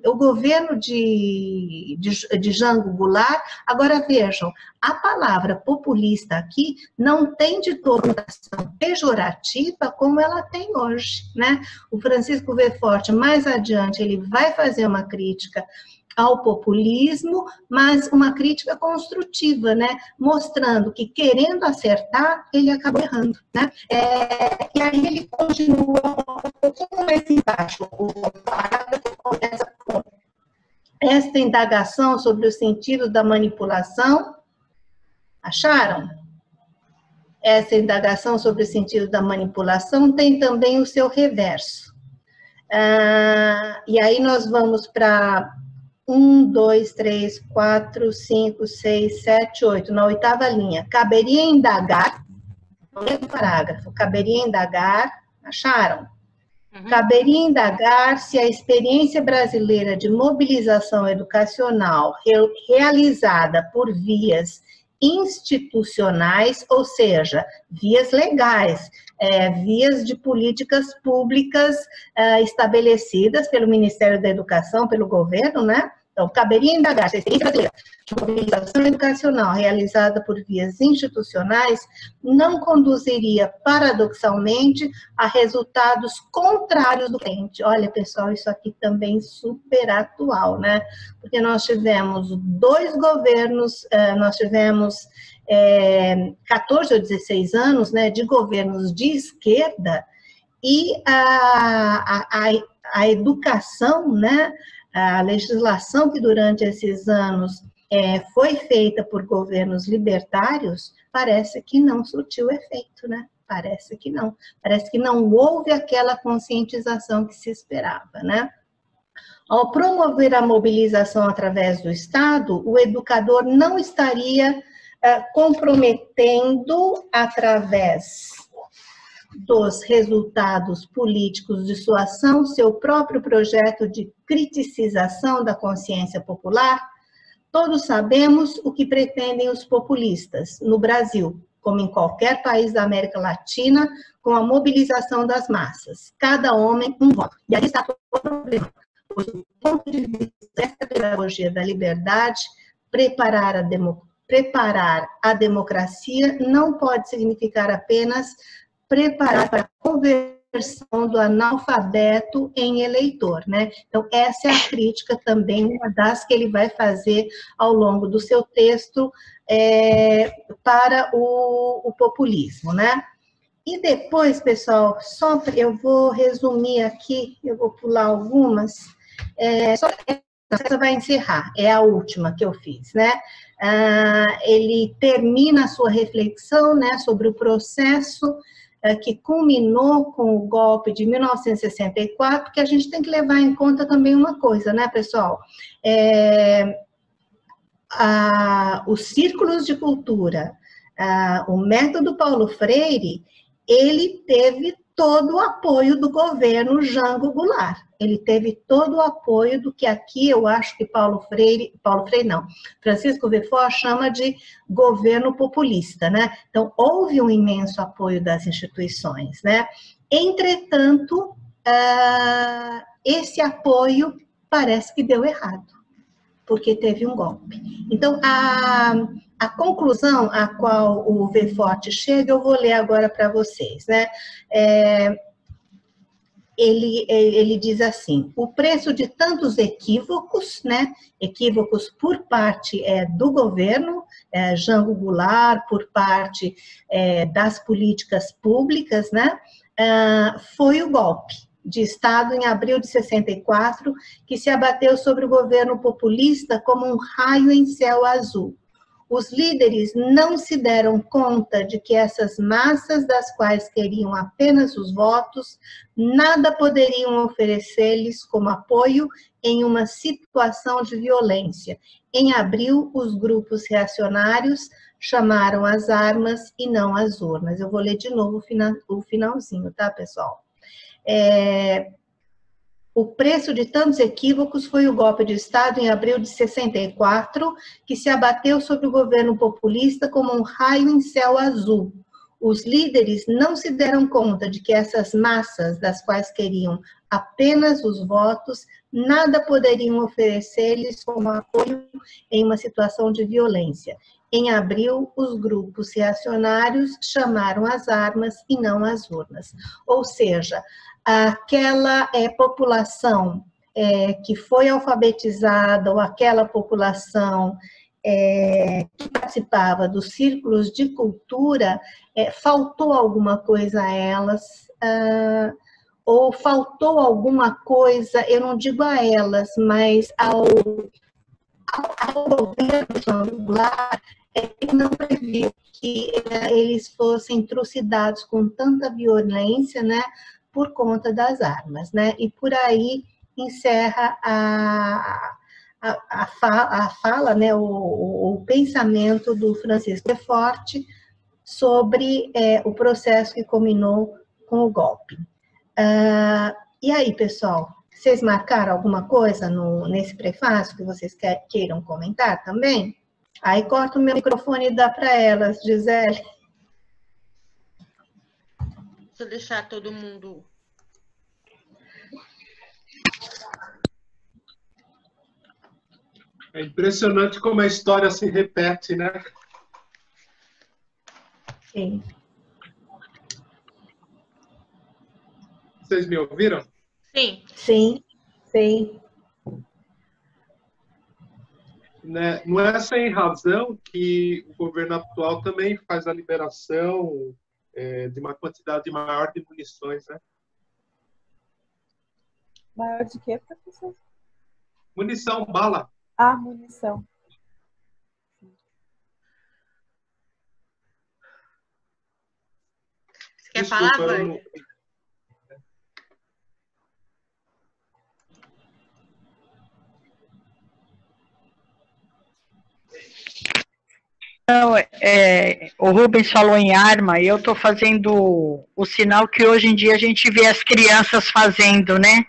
o governo de Jango Goulart. Agora vejam, a palavra populista aqui não tem de conotação pejorativa como ela tem hoje, né? O Francisco Verfort, mais adiante, ele vai fazer uma crítica ao populismo, mas uma crítica construtiva, né? Mostrando que, querendo acertar, ele acabou errando, né? E aí ele continua um pouquinho mais embaixo, o parágrafo começa com esta indagação sobre o sentido da manipulação. Acharam? Essa indagação sobre o sentido da manipulação tem também o seu reverso. E aí nós vamos para 1, 2, 3, 4, 5, 6, 7, 8, na oitava linha. Caberia indagar, no mesmo parágrafo, caberia indagar, acharam? Caberia indagar se a experiência brasileira de mobilização educacional realizada por vias institucionais, ou seja, vias legais, vias de políticas públicas estabelecidas pelo Ministério da Educação, pelo governo, né? Então, caberia indagar se a experiência brasileira de mobilização educacional realizada por vias institucionais não conduziria, paradoxalmente, a resultados contrários do cliente. Olha, pessoal, isso aqui também super atual, né? Porque nós tivemos 2 governos, nós tivemos 14 ou 16 anos, né, de governos de esquerda, e a educação, né, a legislação que durante esses anos foi feita por governos libertários, parece que não surtiu efeito, né? Parece que não. Parece que não houve aquela conscientização que se esperava, né? Ao promover a mobilização através do Estado, o educador não estaria comprometendo, através dos resultados políticos de sua ação, seu próprio projeto de criticização da consciência popular. Todos sabemos o que pretendem os populistas no Brasil, como em qualquer país da América Latina, com a mobilização das massas. Cada homem um voto. E aí está todo o problema. Pois, do ponto de vista dessa pedagogia da liberdade, preparar a democracia não pode significar apenas preparar para a conversão do analfabeto em eleitor, né? Então, essa é a crítica também, uma das que ele vai fazer ao longo do seu texto para o populismo, né? E depois, pessoal, eu vou resumir aqui, eu vou pular algumas, essa vai encerrar, é a última que eu fiz, né? Ele termina a sua reflexão, né, sobre o processo que culminou com o golpe de 1964, que a gente tem que levar em conta também uma coisa, né, pessoal? Os círculos de cultura, o método Paulo Freire, ele teve todo o apoio do governo Jango Goulart. Ele teve todo o apoio do que aqui eu acho que Francisco Verfort chama de governo populista, né? Então, houve um imenso apoio das instituições, né? Entretanto, esse apoio parece que deu errado, porque teve um golpe. Então, a conclusão a qual o Verforte chega, eu vou ler agora para vocês, né? Ele diz assim: o preço de tantos equívocos, né? Equívocos por parte do governo, Jango Goulart, por parte das políticas públicas, né? Foi o golpe de Estado em abril de 64, que se abateu sobre o governo populista como um raio em céu azul. Os líderes não se deram conta de que essas massas, das quais queriam apenas os votos, nada poderiam oferecer-lhes como apoio em uma situação de violência. Em abril, os grupos reacionários chamaram as armas e não as urnas. Eu vou ler de novo o finalzinho, tá, pessoal? O preço de tantos equívocos foi o golpe de Estado em abril de 64, que se abateu sobre o governo populista como um raio em céu azul. Os líderes não se deram conta de que essas massas, das quais queriam apenas os votos, nada poderiam oferecer-lhes como apoio em uma situação de violência. Em abril, os grupos reacionários chamaram as armas e não as urnas. Ou seja, aquela população que foi alfabetizada, ou aquela população que participava dos círculos de cultura, faltou alguma coisa a elas, ou faltou alguma coisa, eu não digo a elas, mas ao governo Jango-Goulart, que não previu que eles fossem trucidados com tanta violência, né, por conta das armas, né? E por aí encerra a fala, né, o pensamento do Francisco Verforte sobre o processo que culminou com o golpe. E aí, pessoal, vocês marcaram alguma coisa nesse prefácio que vocês queiram comentar também? Aí corta o meu microfone e dá para elas, Gisele. Deixa eu deixar todo mundo. É impressionante como a história se repete, né? Sim. Vocês me ouviram? Sim. Sim, sim. Né? Não é sem razão que o governo atual também faz a liberação de uma quantidade maior de munições, né? Maior de quê, professor? Munição, bala. Ah, munição. Você quer Desculpa, falar, Vânia? Não, o Rubens falou em arma, e eu estou fazendo o sinal que hoje em dia a gente vê as crianças fazendo, né?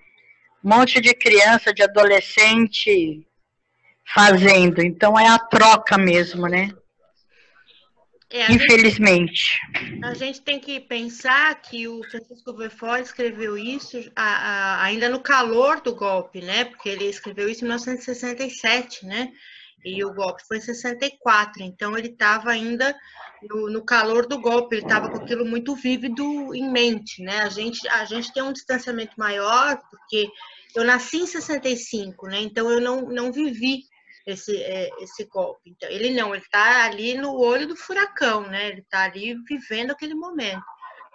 Um monte de criança, de adolescente fazendo. Então é a troca mesmo, né? Infelizmente. A gente tem que pensar que o Francisco Verforte escreveu isso ainda no calor do golpe, né? Porque ele escreveu isso em 1967, né? E o golpe foi em 64, então ele estava ainda no calor do golpe, ele estava com aquilo muito vívido em mente, né? A gente tem um distanciamento maior, porque eu nasci em 65, né? Então eu não vivi esse golpe. Então, ele está ali no olho do furacão, né? Ele está ali vivendo aquele momento.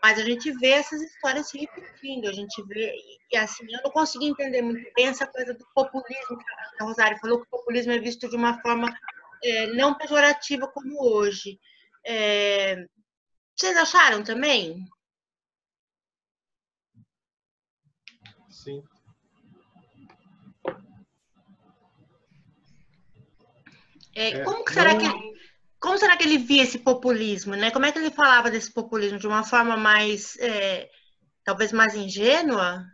Mas a gente vê essas histórias se repetindo, a gente vê, e assim, eu não consegui entender muito bem essa coisa do populismo, que a Rosário falou que o populismo é visto de uma forma não pejorativa como hoje. Vocês acharam também? Sim. Como será que ele via esse populismo, né? Como é que ele falava desse populismo? De uma forma mais, talvez mais ingênua?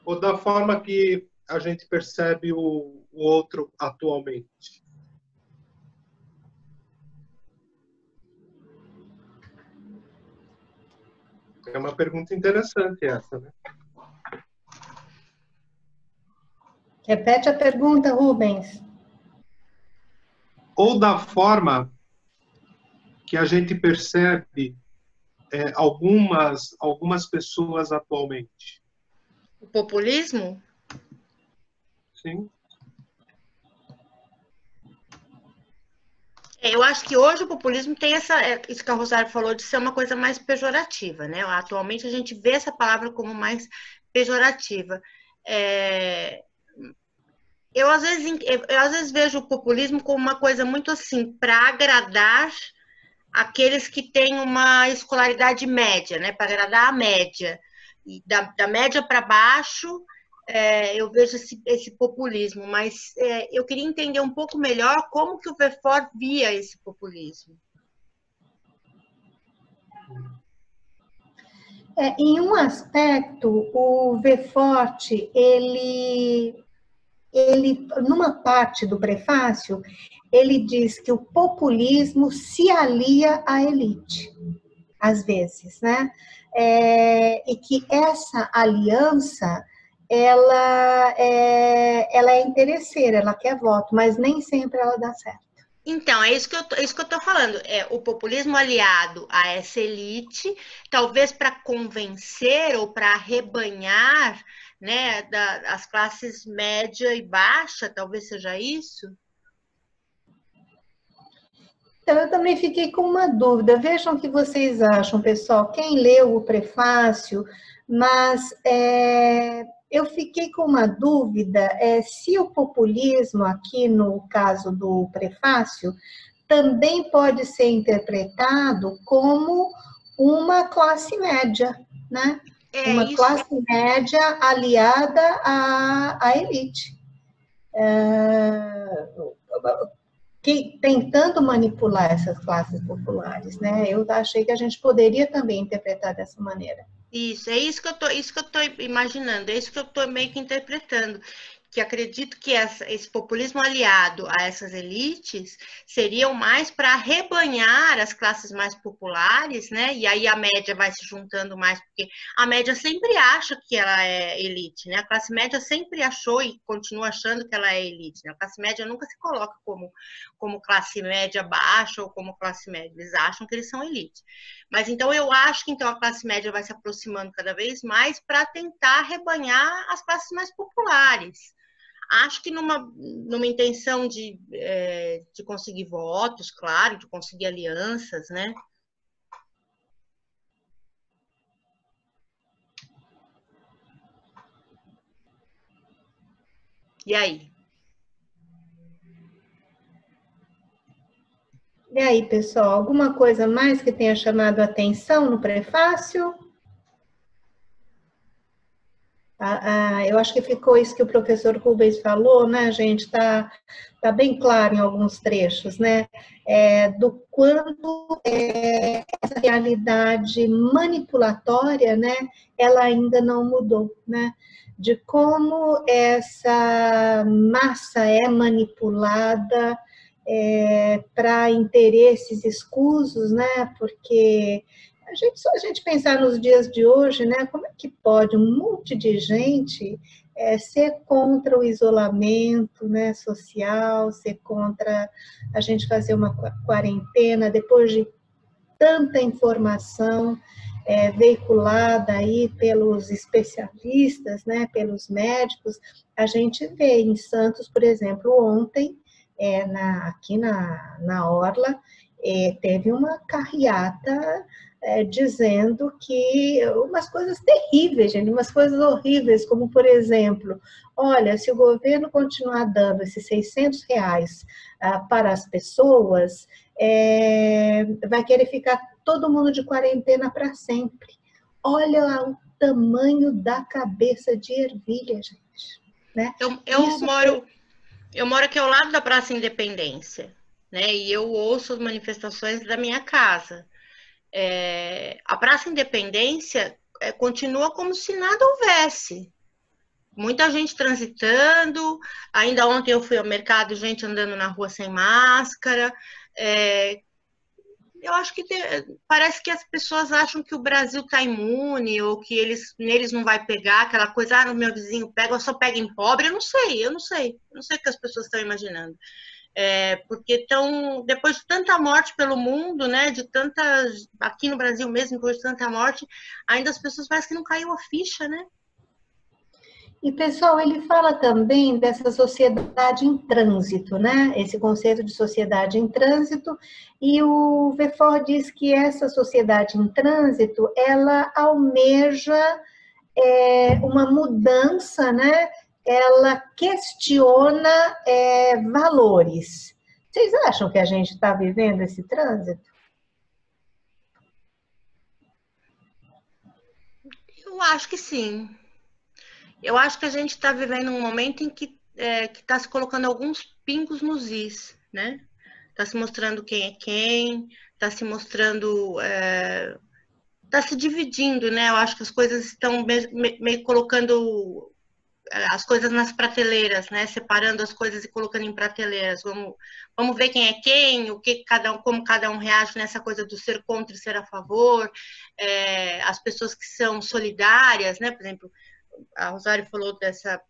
Ou da forma que a gente percebe o outro atualmente? É uma pergunta interessante essa, né? Repete a pergunta, Rubens. Ou da forma que a gente percebe algumas pessoas atualmente. O populismo? Sim. Eu acho que hoje o populismo tem isso que a Rosário falou, de ser uma coisa mais pejorativa, né? Atualmente a gente vê essa palavra como mais pejorativa. Eu às vezes vejo o populismo como uma coisa muito assim, para agradar aqueles que têm uma escolaridade média, né? Para agradar a média. E da média para baixo, eu vejo esse populismo, mas eu queria entender um pouco melhor como que o VFOR via esse populismo. Em um aspecto, o VFORT, ele, numa parte do prefácio, ele diz que o populismo se alia à elite, às vezes, né? E que essa aliança, ela é interesseira, ela quer voto, mas nem sempre ela dá certo. Então, é isso que eu tô falando. O populismo aliado a essa elite, talvez para convencer ou para arrebanhar, né, as classes média e baixa, talvez seja isso? Então, eu também fiquei com uma dúvida. Vejam o que vocês acham, pessoal. Quem leu o prefácio, mas eu fiquei com uma dúvida se o populismo, aqui no caso do prefácio, também pode ser interpretado como uma classe média, né? Uma classe média aliada à elite. Tentando manipular essas classes populares, né? Eu achei que a gente poderia também interpretar dessa maneira. Isso, é isso que eu tô imaginando, é isso que eu tô meio que interpretando, que acredito que esse populismo aliado a essas elites seriam mais para arrebanhar as classes mais populares, né? E aí a média vai se juntando mais, porque a média sempre acha que ela é elite, né? A classe média sempre achou e continua achando que ela é elite, né? A classe média nunca se coloca como classe média baixa ou como classe média, eles acham que eles são elite. Mas então eu acho que então a classe média vai se aproximando cada vez mais para tentar arrebanhar as classes mais populares. Acho que numa intenção de conseguir votos, claro, de conseguir alianças, né? E aí? E aí, pessoal, alguma coisa mais que tenha chamado a atenção no prefácio? Eu acho que ficou isso que o professor Rubens falou, né, gente? Tá bem claro em alguns trechos, né? Do quanto essa realidade manipulatória, né, ela ainda não mudou, né? De como essa massa é manipulada para interesses escusos, né? Porque só a gente pensar nos dias de hoje, né? Como é que pode um monte de gente ser contra o isolamento, né, social, ser contra a gente fazer uma quarentena depois de tanta informação veiculada aí pelos especialistas, né, pelos médicos. A gente vê em Santos, por exemplo, ontem, aqui na Orla, teve uma carreata dizendo que umas coisas terríveis, gente, umas coisas horríveis, como, por exemplo, olha, se o governo continuar dando esses R$600 para as pessoas, vai querer ficar todo mundo de quarentena para sempre. Olha o tamanho da cabeça de ervilha, gente. Né? Eu moro aqui ao lado da Praça Independência, né? E eu ouço as manifestações da minha casa. A Praça Independência continua como se nada houvesse. Muita gente transitando. Ainda ontem eu fui ao mercado, gente andando na rua sem máscara. Eu acho que parece que as pessoas acham que o Brasil está imune ou que neles não vai pegar aquela coisa, no meu vizinho pega, ou só pega em pobre. Eu não sei o que as pessoas estão imaginando. Porque depois de tanta morte pelo mundo, né, aqui no Brasil mesmo, depois de tanta morte, ainda as pessoas parecem que não caiu a ficha, né? E, pessoal, ele fala também dessa sociedade em trânsito, né? Esse conceito de sociedade em trânsito, e o Verfort diz que essa sociedade em trânsito, ela almeja uma mudança, né? Ela questiona valores. Vocês acham que a gente está vivendo esse trânsito? Eu acho que sim. Eu acho que a gente está vivendo um momento em que está se colocando alguns pingos nos is, né? Está se mostrando quem é quem, está se mostrando, está se dividindo, né? Eu acho que as coisas estão meio colocando as coisas nas prateleiras, né? Separando as coisas e colocando em prateleiras. Vamos ver quem é quem, como cada um reage nessa coisa do ser contra e ser a favor. As pessoas que são solidárias, né? Por exemplo, a Rosário falou dessa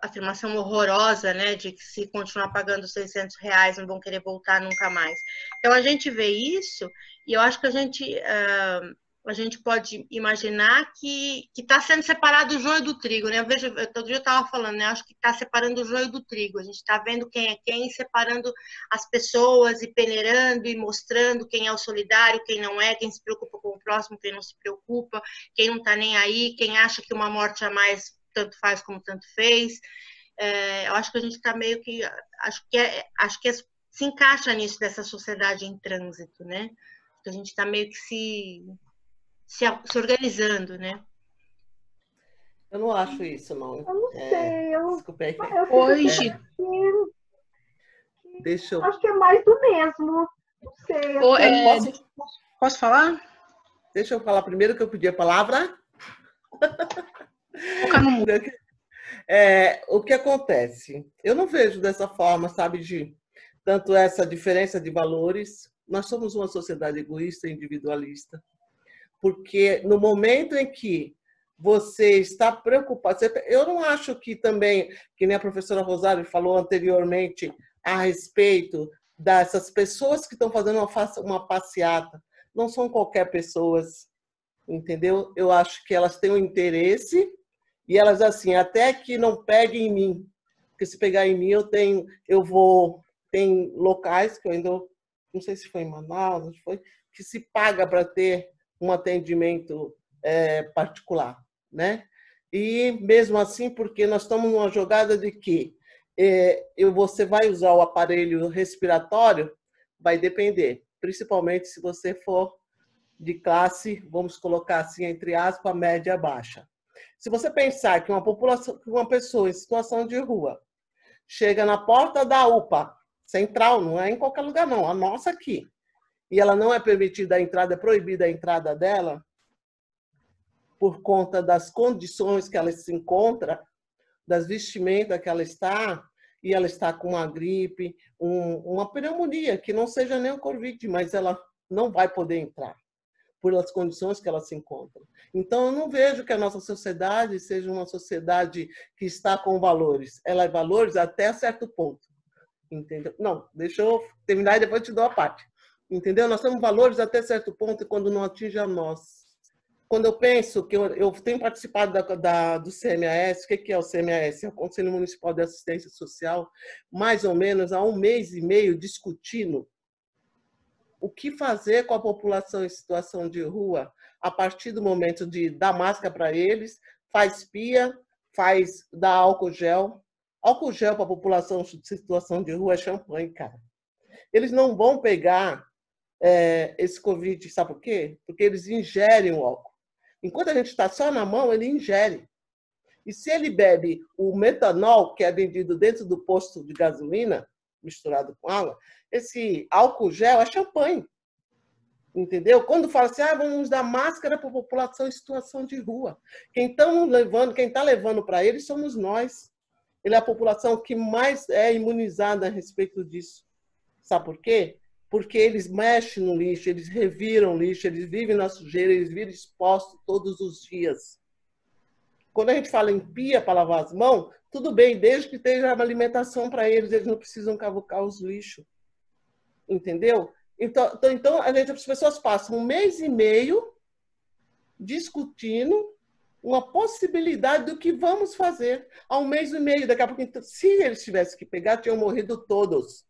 afirmação horrorosa, né, de que se continuar pagando R$600 não vão querer voltar nunca mais. Então a gente vê isso e eu acho que a gente pode imaginar que está sendo separado o joio do trigo, né? Todo dia eu estava falando, né? Acho que está separando o joio do trigo. A gente está vendo quem é quem, separando as pessoas e peneirando e mostrando quem é o solidário, quem não é, quem se preocupa com o próximo, quem não se preocupa, quem não está nem aí, quem acha que uma morte a mais tanto faz como tanto fez. Eu acho que a gente está meio que... Acho que se encaixa nisso dessa sociedade em trânsito, né? A gente está meio que se organizando, né? Eu não acho isso, não. Eu não sei. Desculpa aí. Hoje... Deixa eu... Acho que é mais do mesmo. Não sei. Posso falar? Deixa eu falar primeiro que eu pedi a palavra. O que acontece? Eu não vejo dessa forma, sabe, de tanto essa diferença de valores. Nós somos uma sociedade egoísta e individualista. Porque no momento em que você está preocupado, eu não acho que também, que nem a professora Rosário falou anteriormente a respeito dessas pessoas que estão fazendo uma passeata, não são qualquer pessoas, entendeu? Eu acho que elas têm um interesse e elas, assim, até que não peguem em mim, porque se pegar em mim, tem locais que eu ainda, não sei se foi em Manaus, que se paga para ter um atendimento particular, né? E mesmo assim, porque nós estamos numa jogada de que você vai usar o aparelho respiratório, vai depender, principalmente se você for de classe, vamos colocar assim, entre aspas, média baixa. Se você pensar que uma pessoa em situação de rua chega na porta da UPA central, não é em qualquer lugar não, a nossa aqui, e ela não é permitida a entrada, é proibida a entrada dela, por conta das condições que ela se encontra, das vestimentas que ela está, e ela está com uma gripe, uma pneumonia, que não seja nem o Covid, mas ela não vai poder entrar, pelas condições que ela se encontra. Então, eu não vejo que a nossa sociedade seja uma sociedade que está com valores. Ela é valores até certo ponto. Entendeu? Não, deixa eu terminar e depois te dou a parte. Entendeu? Nós temos valores até certo ponto e quando não atinge a nós. Quando eu penso que eu tenho participado do CMAS, o que é o CMAS? É o Conselho Municipal de Assistência Social, mais ou menos há 1 mês e meio discutindo o que fazer com a população em situação de rua a partir do momento de dar máscara para eles, faz pia, dá álcool gel. Álcool gel para a população em situação de rua é champanhe, cara. Eles não vão pegar esse Covid, sabe por quê? Porque eles ingerem o álcool. Enquanto a gente está só na mão, ele ingere. E se ele bebe o metanol, que é vendido dentro do posto de gasolina, misturado com água, esse álcool gel é champanhe. Entendeu? Quando fala assim, vamos dar máscara para a população em situação de rua. Quem está levando para eles somos nós. Ele é a população que mais é imunizada a respeito disso. Sabe por quê? porque eles mexem no lixo, eles reviram lixo, eles vivem na sujeira, eles vivem expostos todos os dias. Quando a gente fala em pia para lavar as mãos, tudo bem, desde que tenha uma alimentação para eles não precisam cavucar os lixos. Entendeu? Então as pessoas passam 1 mês e meio discutindo uma possibilidade do que vamos fazer. Há 1 mês e meio, daqui a pouco, se eles tivessem que pegar, tinham morrido todos.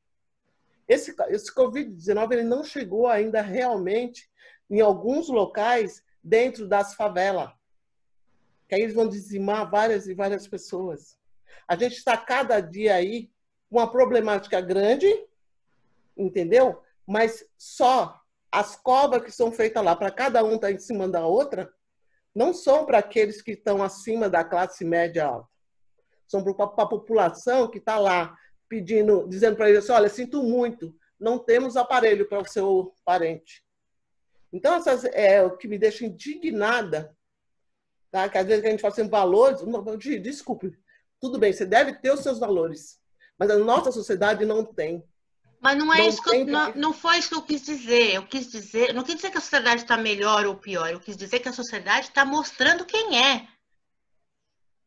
Esse Covid-19 ele não chegou ainda realmente em alguns locais dentro das favelas. Que aí eles vão dizimar várias e várias pessoas. A gente está cada dia aí com uma problemática grande, entendeu? Mas só as covas que são feitas lá, para cada um estar em cima da outra, não são para aqueles que estão acima da classe média alta. São para a população que está lá pedindo, dizendo para eles assim, olha, sinto muito, não temos aparelho para o seu parente. Então, essas é o que me deixa indignada, tá? Que às vezes a gente fala assim, valores, desculpe, tudo bem, você deve ter os seus valores, mas a nossa sociedade não tem. Mas não é isso que não foi isso que eu quis dizer. Não quis dizer que a sociedade está melhor ou pior. Eu quis dizer que a sociedade está mostrando quem é.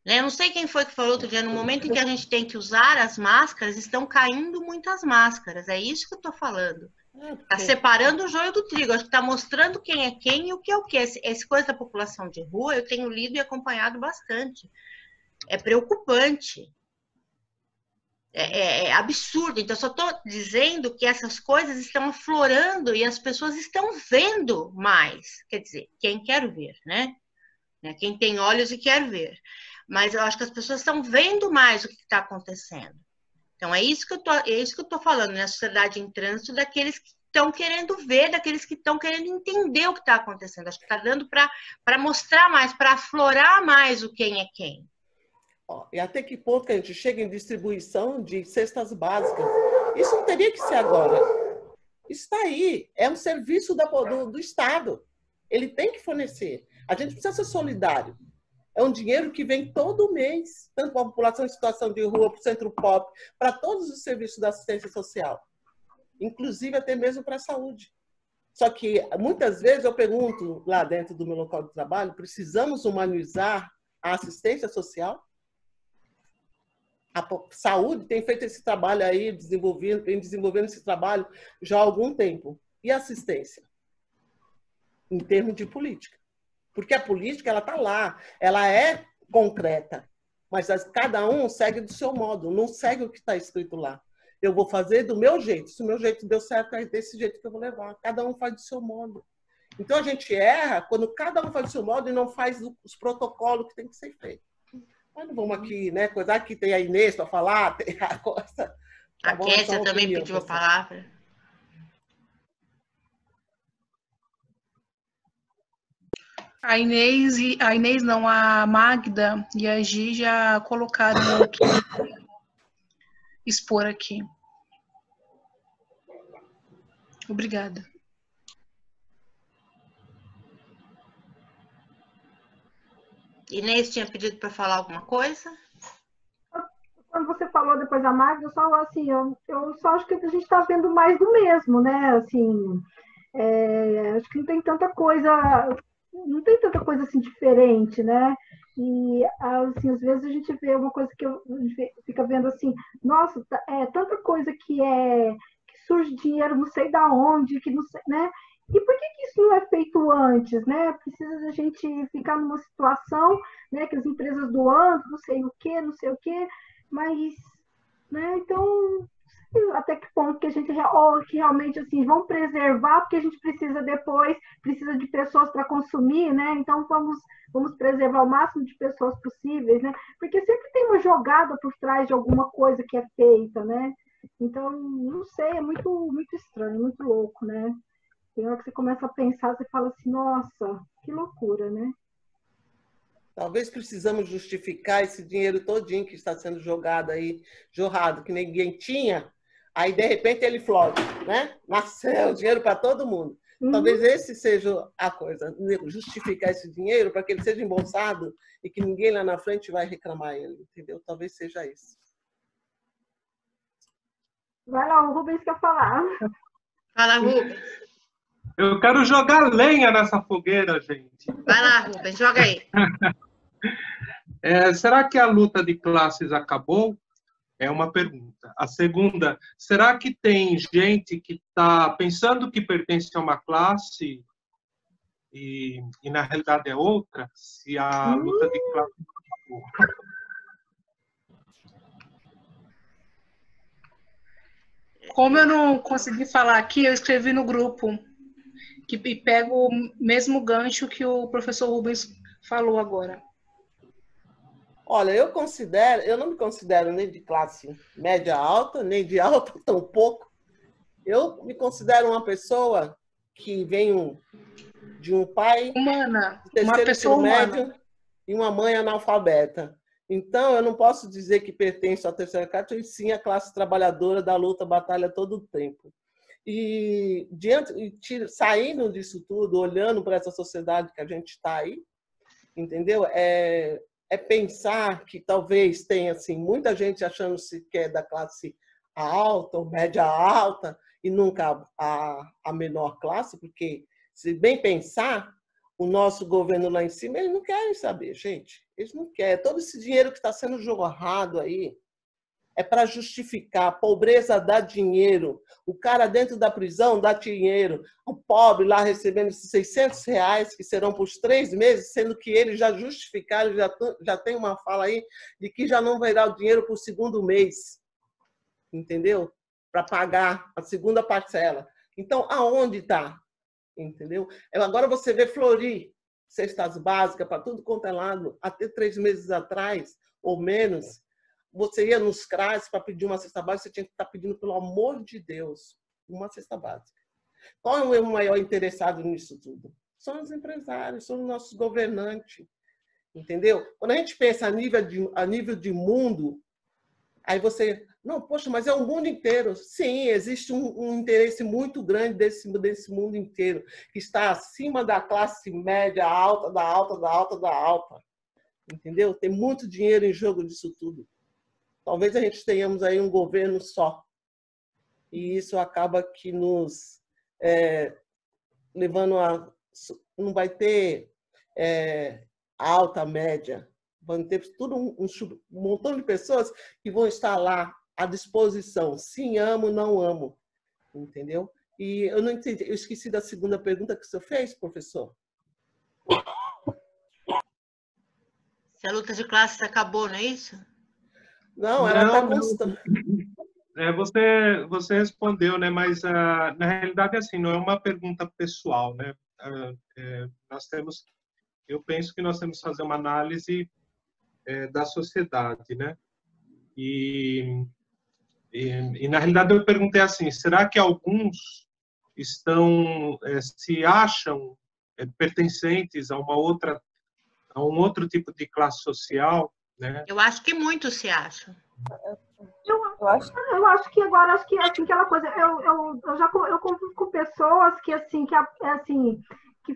Né? Eu não sei quem foi que falou outro dia, no momento em que a gente tem que usar as máscaras, estão caindo muitas máscaras. É isso que eu estou falando. Está separando o joio do trigo. Acho que está mostrando quem é quem e o que é o que. Essa coisa da população de rua, eu tenho lido e acompanhado bastante. É preocupante. É absurdo. Então, eu só estou dizendo que essas coisas estão aflorando e as pessoas estão vendo mais. Quer dizer, quem quer ver, né? Quem tem olhos e quer ver. Mas eu acho que as pessoas estão vendo mais o que está acontecendo. Então, é isso que eu tô falando, né? A sociedade em trânsito daqueles que estão querendo ver, daqueles que estão querendo entender o que está acontecendo. Acho que está dando para mostrar mais, para aflorar mais o quem é quem. E até que ponto que a gente chega em distribuição de cestas básicas? Isso não teria que ser agora. Isso está aí. É um serviço do Estado. Ele tem que fornecer. A gente precisa ser solidário. É um dinheiro que vem todo mês, tanto para a população em situação de rua, para o centro pop, para todos os serviços da assistência social. Inclusive até mesmo para a saúde. Só que muitas vezes eu pergunto lá dentro do meu local de trabalho, precisamos humanizar a assistência social? A saúde tem feito esse trabalho aí, vem desenvolvendo esse trabalho já há algum tempo. E a assistência? Em termos de política. Porque a política, ela está lá, ela é concreta, mas cada um segue do seu modo, não segue o que está escrito lá. Eu vou fazer do meu jeito, se o meu jeito deu certo, é desse jeito que eu vou levar. Cada um faz do seu modo. Então, a gente erra quando cada um faz do seu modo e não faz os protocolos que tem que ser feito. Mas não vamos aqui, né? Coisa que tem a Inês para falar, tem a Costa. A Kézia também pediu a palavra. A Inês não, a Magda e a Gi já colocaram aqui, expor aqui. Obrigada. Inês tinha pedido para falar alguma coisa? Quando você falou depois da Magda, eu só acho que a gente está vendo mais do mesmo, né? Assim, acho que não tem tanta coisa assim diferente, né? E assim, às vezes a gente vê uma coisa que a gente fica vendo assim, nossa, tanta coisa que surge dinheiro não sei da onde, que não sei, né? E por que isso não é feito antes, né? Precisa a gente ficar numa situação, né, que as empresas doando, não sei o quê, mas, né, então, até que ponto que a gente que realmente, assim, vão preservar, porque a gente precisa de pessoas para consumir, né? Então, vamos preservar o máximo de pessoas possíveis, né? Porque sempre tem uma jogada por trás de alguma coisa que é feita, né? Então, não sei, é muito, muito estranho, muito louco, né? Tem hora que você começa a pensar, você fala assim, nossa, que loucura, né? Talvez precisamos justificar esse dinheiro todinho que está sendo jogado aí, jorrado, que ninguém tinha, aí de repente ele flode, né? Nasceu dinheiro para todo mundo. Talvez esse seja a coisa, justificar esse dinheiro para que ele seja embolsado e que ninguém lá na frente vai reclamar ele, entendeu? Talvez seja isso. Vai lá, o Rubens quer falar. Fala, Rubens. Eu quero jogar lenha nessa fogueira, gente. Vai lá, Rubens, joga aí. Será que a luta de classes acabou? É uma pergunta. A segunda, será que tem gente que está pensando que pertence a uma classe e na realidade é outra? Se a luta de classes acabou. Como eu não consegui falar aqui, eu escrevi no grupo, que pego o mesmo gancho que o professor Rubens falou agora. Olha, eu não me considero nem de classe média alta, nem de alta tampouco. Eu me considero uma pessoa que vem de um pai Humana, de uma terceiro pessoa ensino humana. médio e uma mãe analfabeta. Então, eu não posso dizer que pertenço à terceira classe, e sim à classe trabalhadora da luta, batalha todo o tempo. E saindo disso tudo, olhando para essa sociedade que a gente está aí, entendeu? É pensar que talvez tenha assim, muita gente achando-se que é da classe alta ou média alta e nunca a menor classe, porque, se bem pensar, o nosso governo lá em cima, eles não querem saber, gente. Eles não querem. Todo esse dinheiro que está sendo jorrado aí é para justificar. A pobreza dá dinheiro. O cara dentro da prisão dá dinheiro. O pobre lá recebendo esses R$600, que serão por 3 meses, sendo que eles já justificaram, já tem uma fala aí de que já não vai dar o dinheiro para o segundo mês. Entendeu? Para pagar a segunda parcela. Então, aonde está? Entendeu? Agora você vê florir cestas básicas para tudo quanto é lado. Até 3 meses atrás, ou menos, você ia nos CRAS para pedir uma cesta básica, você tinha que estar pedindo, pelo amor de Deus, uma cesta básica. Qual é o maior interessado nisso tudo? São os empresários, são os nossos governantes. Entendeu? Quando a gente pensa a nível de mundo, aí você... Não, poxa, mas é o mundo inteiro. Sim, existe um interesse muito grande desse mundo inteiro, que está acima da classe média alta, da alta, da alta, da alta. Entendeu? Tem muito dinheiro em jogo disso tudo. Talvez a gente tenhamos aí um governo só. E isso acaba que nos levando a... Não vai ter alta, média. Vão ter tudo um montão de pessoas que vão estar lá à disposição. Sim, amo, não amo. Entendeu? E eu não entendi. Eu esqueci da segunda pergunta que o senhor fez, professor. Se a luta de classes acabou, não é isso? Não, ela está constante. Você respondeu, né? Mas na realidade, assim, não é uma pergunta pessoal, né? Eu penso que nós temos que fazer uma análise da sociedade, né? E na realidade eu perguntei assim: será que alguns se acham pertencentes a um outro tipo de classe social, né? Eu acho que muitos se acham. Eu acho que agora, assim, aquela coisa, eu convivo com pessoas que, assim, que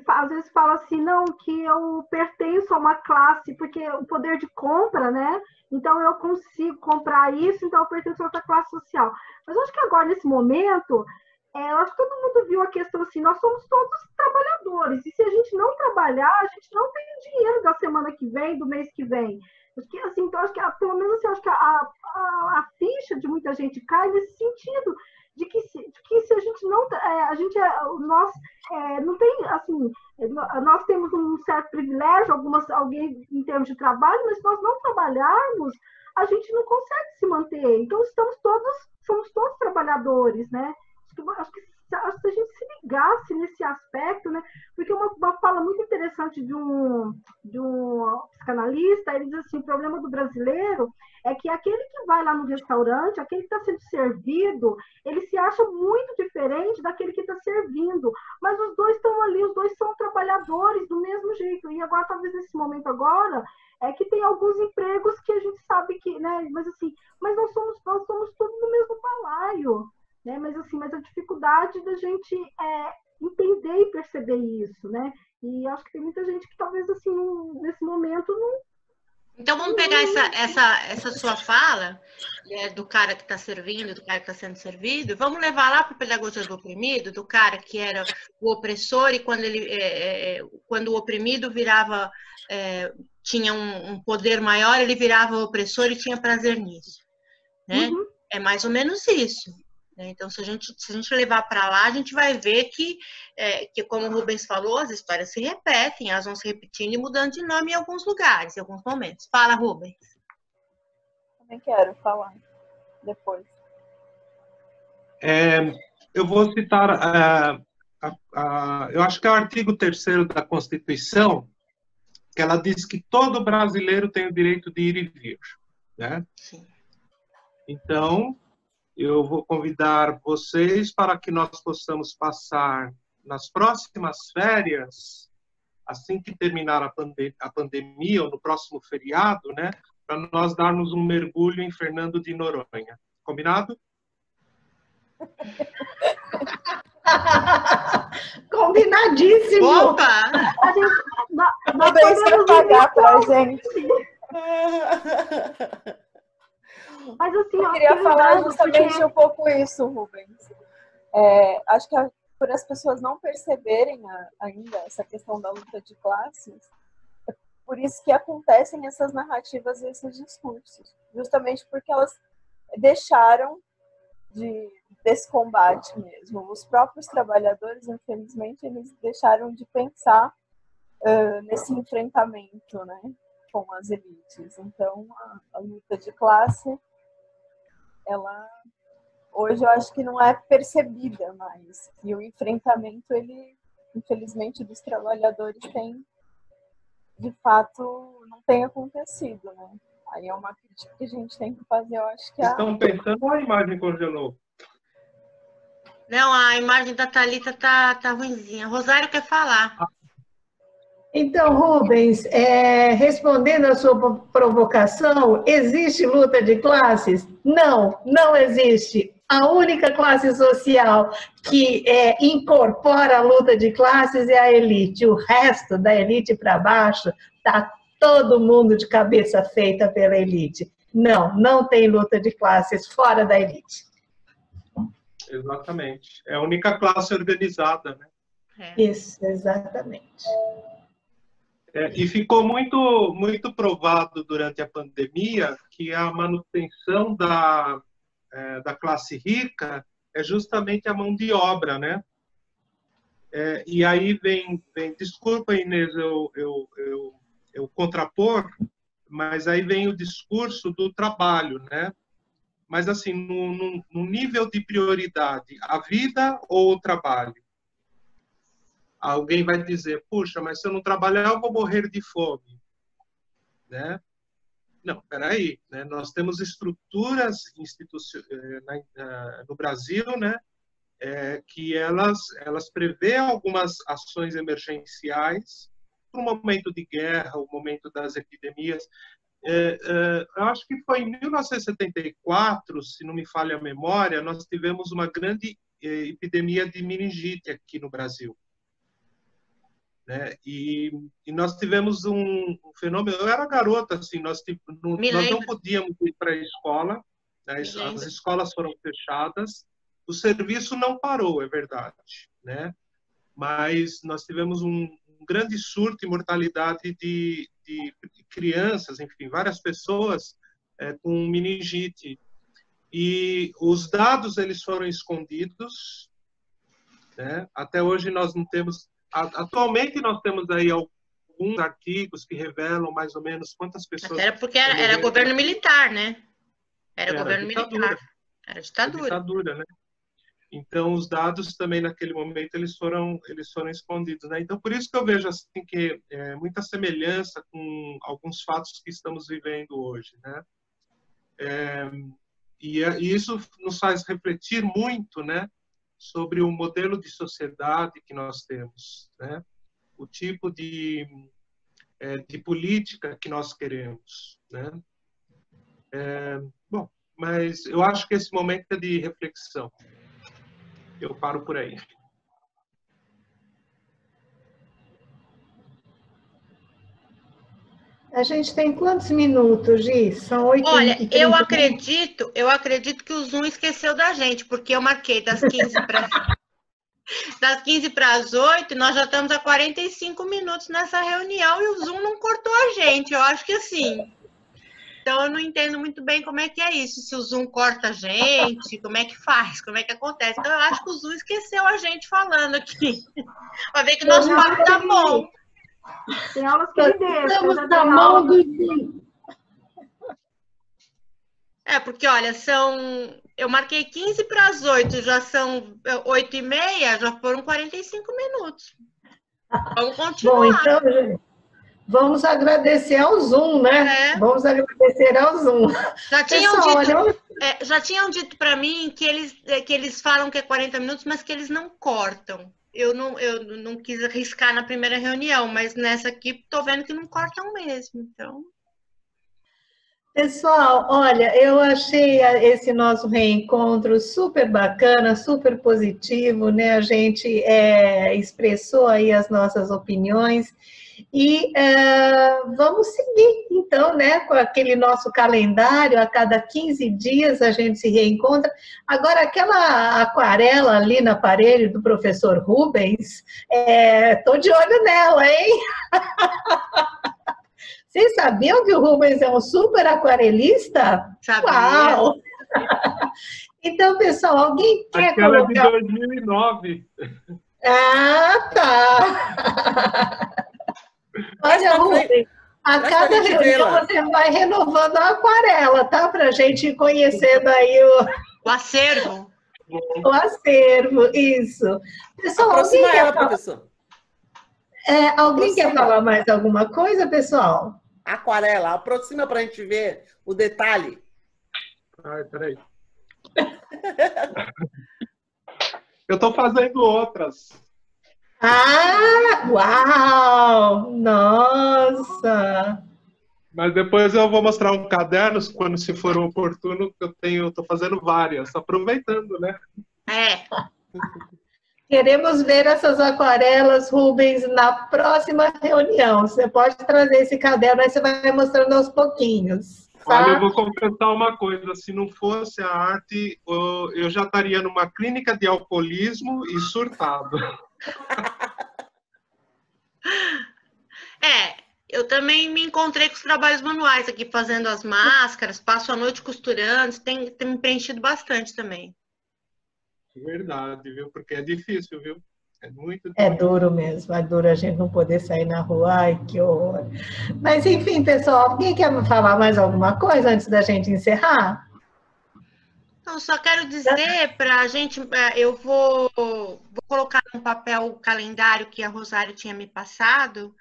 às vezes falam assim, não, que eu pertenço a uma classe, porque o poder de compra, né? Então eu consigo comprar isso, então eu pertenço a outra classe social. Mas eu acho que agora, nesse momento, eu acho que todo mundo viu a questão assim, nós somos todos trabalhadores, e se a gente não trabalhar, a gente não tem dinheiro da semana que vem, do mês que vem. Porque, assim, então, acho que, pelo menos, assim, acho que a ficha de muita gente cai nesse sentido, de que se a gente não... nós não tem, assim... Nós temos um certo privilégio, alguém em termos de trabalho, mas se nós não trabalharmos, a gente não consegue se manter. Então, somos todos trabalhadores, né? Acho que se a gente se ligasse nesse aspecto, né? Porque uma fala muito interessante de um psicanalista, ele diz assim, o problema do brasileiro é que aquele que vai lá no restaurante, aquele que está sendo servido, ele se acha muito diferente daquele que está servindo, mas os dois estão ali, os dois são trabalhadores do mesmo jeito. E agora, talvez nesse momento agora, é que tem alguns empregos que a gente sabe que, né? Mas assim, nós somos todos no mesmo balaio. Né? Mas a dificuldade da gente entender e perceber isso, né? E acho que tem muita gente que talvez assim nesse momento Então, vamos pegar essa sua fala, do cara que está servindo, do cara que está sendo servido, vamos levar lá para a pedagogia do oprimido, do cara que era o opressor e quando o oprimido virava, tinha um poder maior, ele virava o opressor e tinha prazer nisso, né? Uhum. É mais ou menos isso. Então, se a gente levar para lá, a gente vai ver que, como o Rubens falou, as histórias se repetem, elas vão se repetindo e mudando de nome em alguns lugares, em alguns momentos. Fala, Rubens. Também quero falar depois. Eu vou citar, eu acho que é o artigo 3º da Constituição, que ela diz que todo brasileiro tem o direito de ir e vir, né? Sim. Então, eu vou convidar vocês para que nós possamos passar nas próximas férias, assim que terminar a pandemia, ou no próximo feriado, né, para nós darmos um mergulho em Fernando de Noronha. Combinado? Combinadíssimo! Opa! Nós Rubens vai pagar para a gente. Mas assim, Eu queria falar justamente um pouco isso, Rubens. Acho que por as pessoas não perceberem ainda essa questão da luta de classes, é por isso que acontecem essas narrativas e esses discursos. Justamente porque elas deixaram desse combate mesmo. Os próprios trabalhadores, infelizmente, eles deixaram de pensar nesse enfrentamento, né, com as elites. Então, a luta de classe, ela hoje eu acho que não é percebida mais. E o enfrentamento, ele, infelizmente, dos trabalhadores de fato, não tem acontecido, né? Aí é uma crítica que a gente tem que fazer, eu acho que Estão pensando ou a imagem congelou? Não, a imagem da Thalita tá ruinzinha. Rosário quer falar. Então, Rubens, respondendo à sua provocação, existe luta de classes? Não, não existe. A única classe social que incorpora a luta de classes é a elite. O resto, da elite para baixo, está todo mundo de cabeça feita pela elite. Não, não tem luta de classes fora da elite. Exatamente. É a única classe organizada, né? Isso, exatamente. E ficou muito, muito provado durante a pandemia que a manutenção da classe rica é justamente a mão de obra, né? E aí vem, desculpa, Inês, eu contrapor, mas aí vem o discurso do trabalho, né? Mas assim, no nível de prioridade, a vida ou o trabalho? Alguém vai dizer, puxa, mas se eu não trabalhar, eu vou morrer de fome, né? Não, peraí, né? Nós temos estruturas no Brasil, né? Que elas prevêem algumas ações emergenciais para o momento de guerra, o momento das epidemias. Eu acho que foi em 1974, se não me falha a memória, nós tivemos uma grande epidemia de meningite aqui no Brasil. Né? E nós tivemos um fenômeno. Eu era garota, assim, nós não podíamos ir para a escola, né? As escolas foram fechadas, o serviço não parou, é verdade, né? Mas nós tivemos um grande surto e mortalidade de crianças, enfim, várias pessoas com meningite. E os dados eles foram escondidos, né? Até hoje nós não temos. Atualmente nós temos aí alguns artigos que revelam mais ou menos quantas pessoas... Era porque era governo militar, né? Era governo ditadura. militar. Era ditadura. Ditadura, né? Então, os dados também naquele momento eles foram escondidos, né? Então, por isso que eu vejo assim que muita semelhança com alguns fatos que estamos vivendo hoje, né? E isso nos faz refletir muito, né? Sobre o modelo de sociedade que nós temos, né? O tipo de política que nós queremos, né? Bom, mas eu acho que esse momento é de reflexão. Eu paro por aí. A gente tem quantos minutos, Gi? São 8 Olha, e 30. eu acredito que o Zoom esqueceu da gente, porque eu marquei das 15 para as 8, nós já estamos a 45 minutos nessa reunião e o Zoom não cortou a gente. Eu acho que assim. Então, eu não entendo muito bem como é que é isso. Se o Zoom corta a gente, como é que faz, como é que acontece. Então, eu acho que o Zoom esqueceu a gente falando aqui. Para ver que o nosso papo tá bom. Tem aulas que ele deixa. Estamos na mão do Zoom. Porque, olha, eu marquei 15 para as 8, já são 8h30, já foram 45 minutos. Vamos continuar. Bom, então, gente, vamos agradecer ao Zoom, né? Vamos agradecer ao Zoom. Já tinham dito para mim que eles falam que é 40 minutos, mas que eles não cortam. Eu não quis arriscar na primeira reunião, mas nessa aqui estou vendo que não cortam mesmo, então... Pessoal, olha, eu achei esse nosso reencontro super bacana, super positivo, né? A gente expressou aí as nossas opiniões e vamos seguir, então, né? Com aquele nosso calendário, a cada 15 dias a gente se reencontra. Agora, aquela aquarela ali no aparelho do professor Rubens, tô de olho nela, hein? Vocês sabiam que o Rubens é um super aquarelista? Sabia. Uau! Então, pessoal, alguém quer Aquela colocar... de 2009. Ah, tá! Olha, Rubens, a cada reunião você vai renovando a aquarela, tá? Para a gente ir conhecendo aí o acervo. O acervo, isso. Pessoal, aproxima ela, professor. Alguém quer falar mais alguma coisa, pessoal? Aquarela, aproxima para a gente ver o detalhe. Ai, peraí. Eu estou fazendo outras. Ah, uau! Nossa! Mas depois eu vou mostrar um caderno, quando se for oportuno, que eu estou fazendo várias, aproveitando, né? Queremos ver essas aquarelas, Rubens, na próxima reunião. Você pode trazer esse caderno, aí você vai mostrando aos pouquinhos. Tá? Olha, eu vou confessar uma coisa. Se não fosse a arte, eu já estaria numa clínica de alcoolismo e surtado. Eu também me encontrei com os trabalhos manuais aqui, fazendo as máscaras, passo a noite costurando, tem me preenchido bastante também. Verdade, viu? Porque é difícil, viu? É muito difícil. É duro mesmo, é duro a gente não poder sair na rua. Ai, que horror. Mas, enfim, pessoal, alguém quer falar mais alguma coisa antes da gente encerrar? Não, só quero dizer para a gente, eu vou colocar no papel o calendário que a Rosário tinha me passado,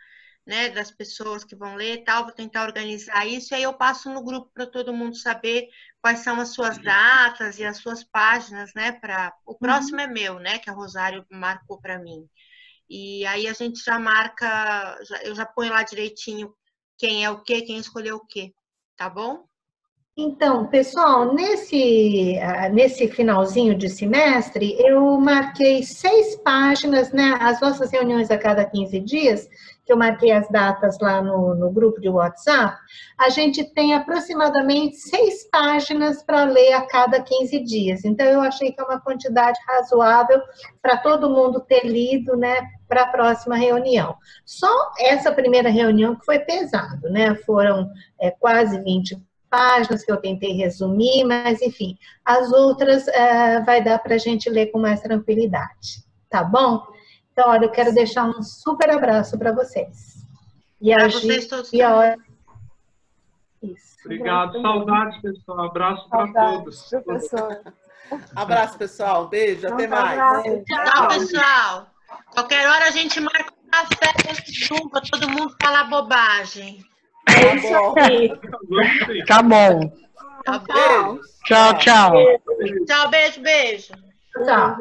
né, das pessoas que vão ler e tal, vou tentar organizar isso, e aí eu passo no grupo para todo mundo saber quais são as suas datas e as suas páginas, né, o próximo é meu, né, que a Rosário marcou para mim. E aí a gente já marca, eu já ponho lá direitinho quem é o quê, quem escolheu o quê, tá bom? Então, pessoal, nesse finalzinho de semestre, eu marquei 6 páginas, né, as nossas reuniões a cada 15 dias, que eu marquei as datas lá no grupo de WhatsApp, a gente tem aproximadamente 6 páginas para ler a cada 15 dias. Então, eu achei que é uma quantidade razoável para todo mundo ter lido, né, para a próxima reunião. Só essa primeira reunião que foi pesado, né, foram quase 20 páginas que eu tentei resumir, mas, enfim, as outras vai dar para a gente ler com mais tranquilidade, tá bom? Então, olha, eu quero deixar um super abraço para vocês. E a vocês todos. Isso. Obrigado, saudades, pessoal. Abraço para todos. Professor. Abraço, pessoal. Beijo, até mais. Tchau, pessoal. Qualquer hora a gente marca um café nesse Zoom para todo mundo falar bobagem. Tá bom. Tá bom. Tchau, tchau. Tchau, beijo, beijo. Tchau.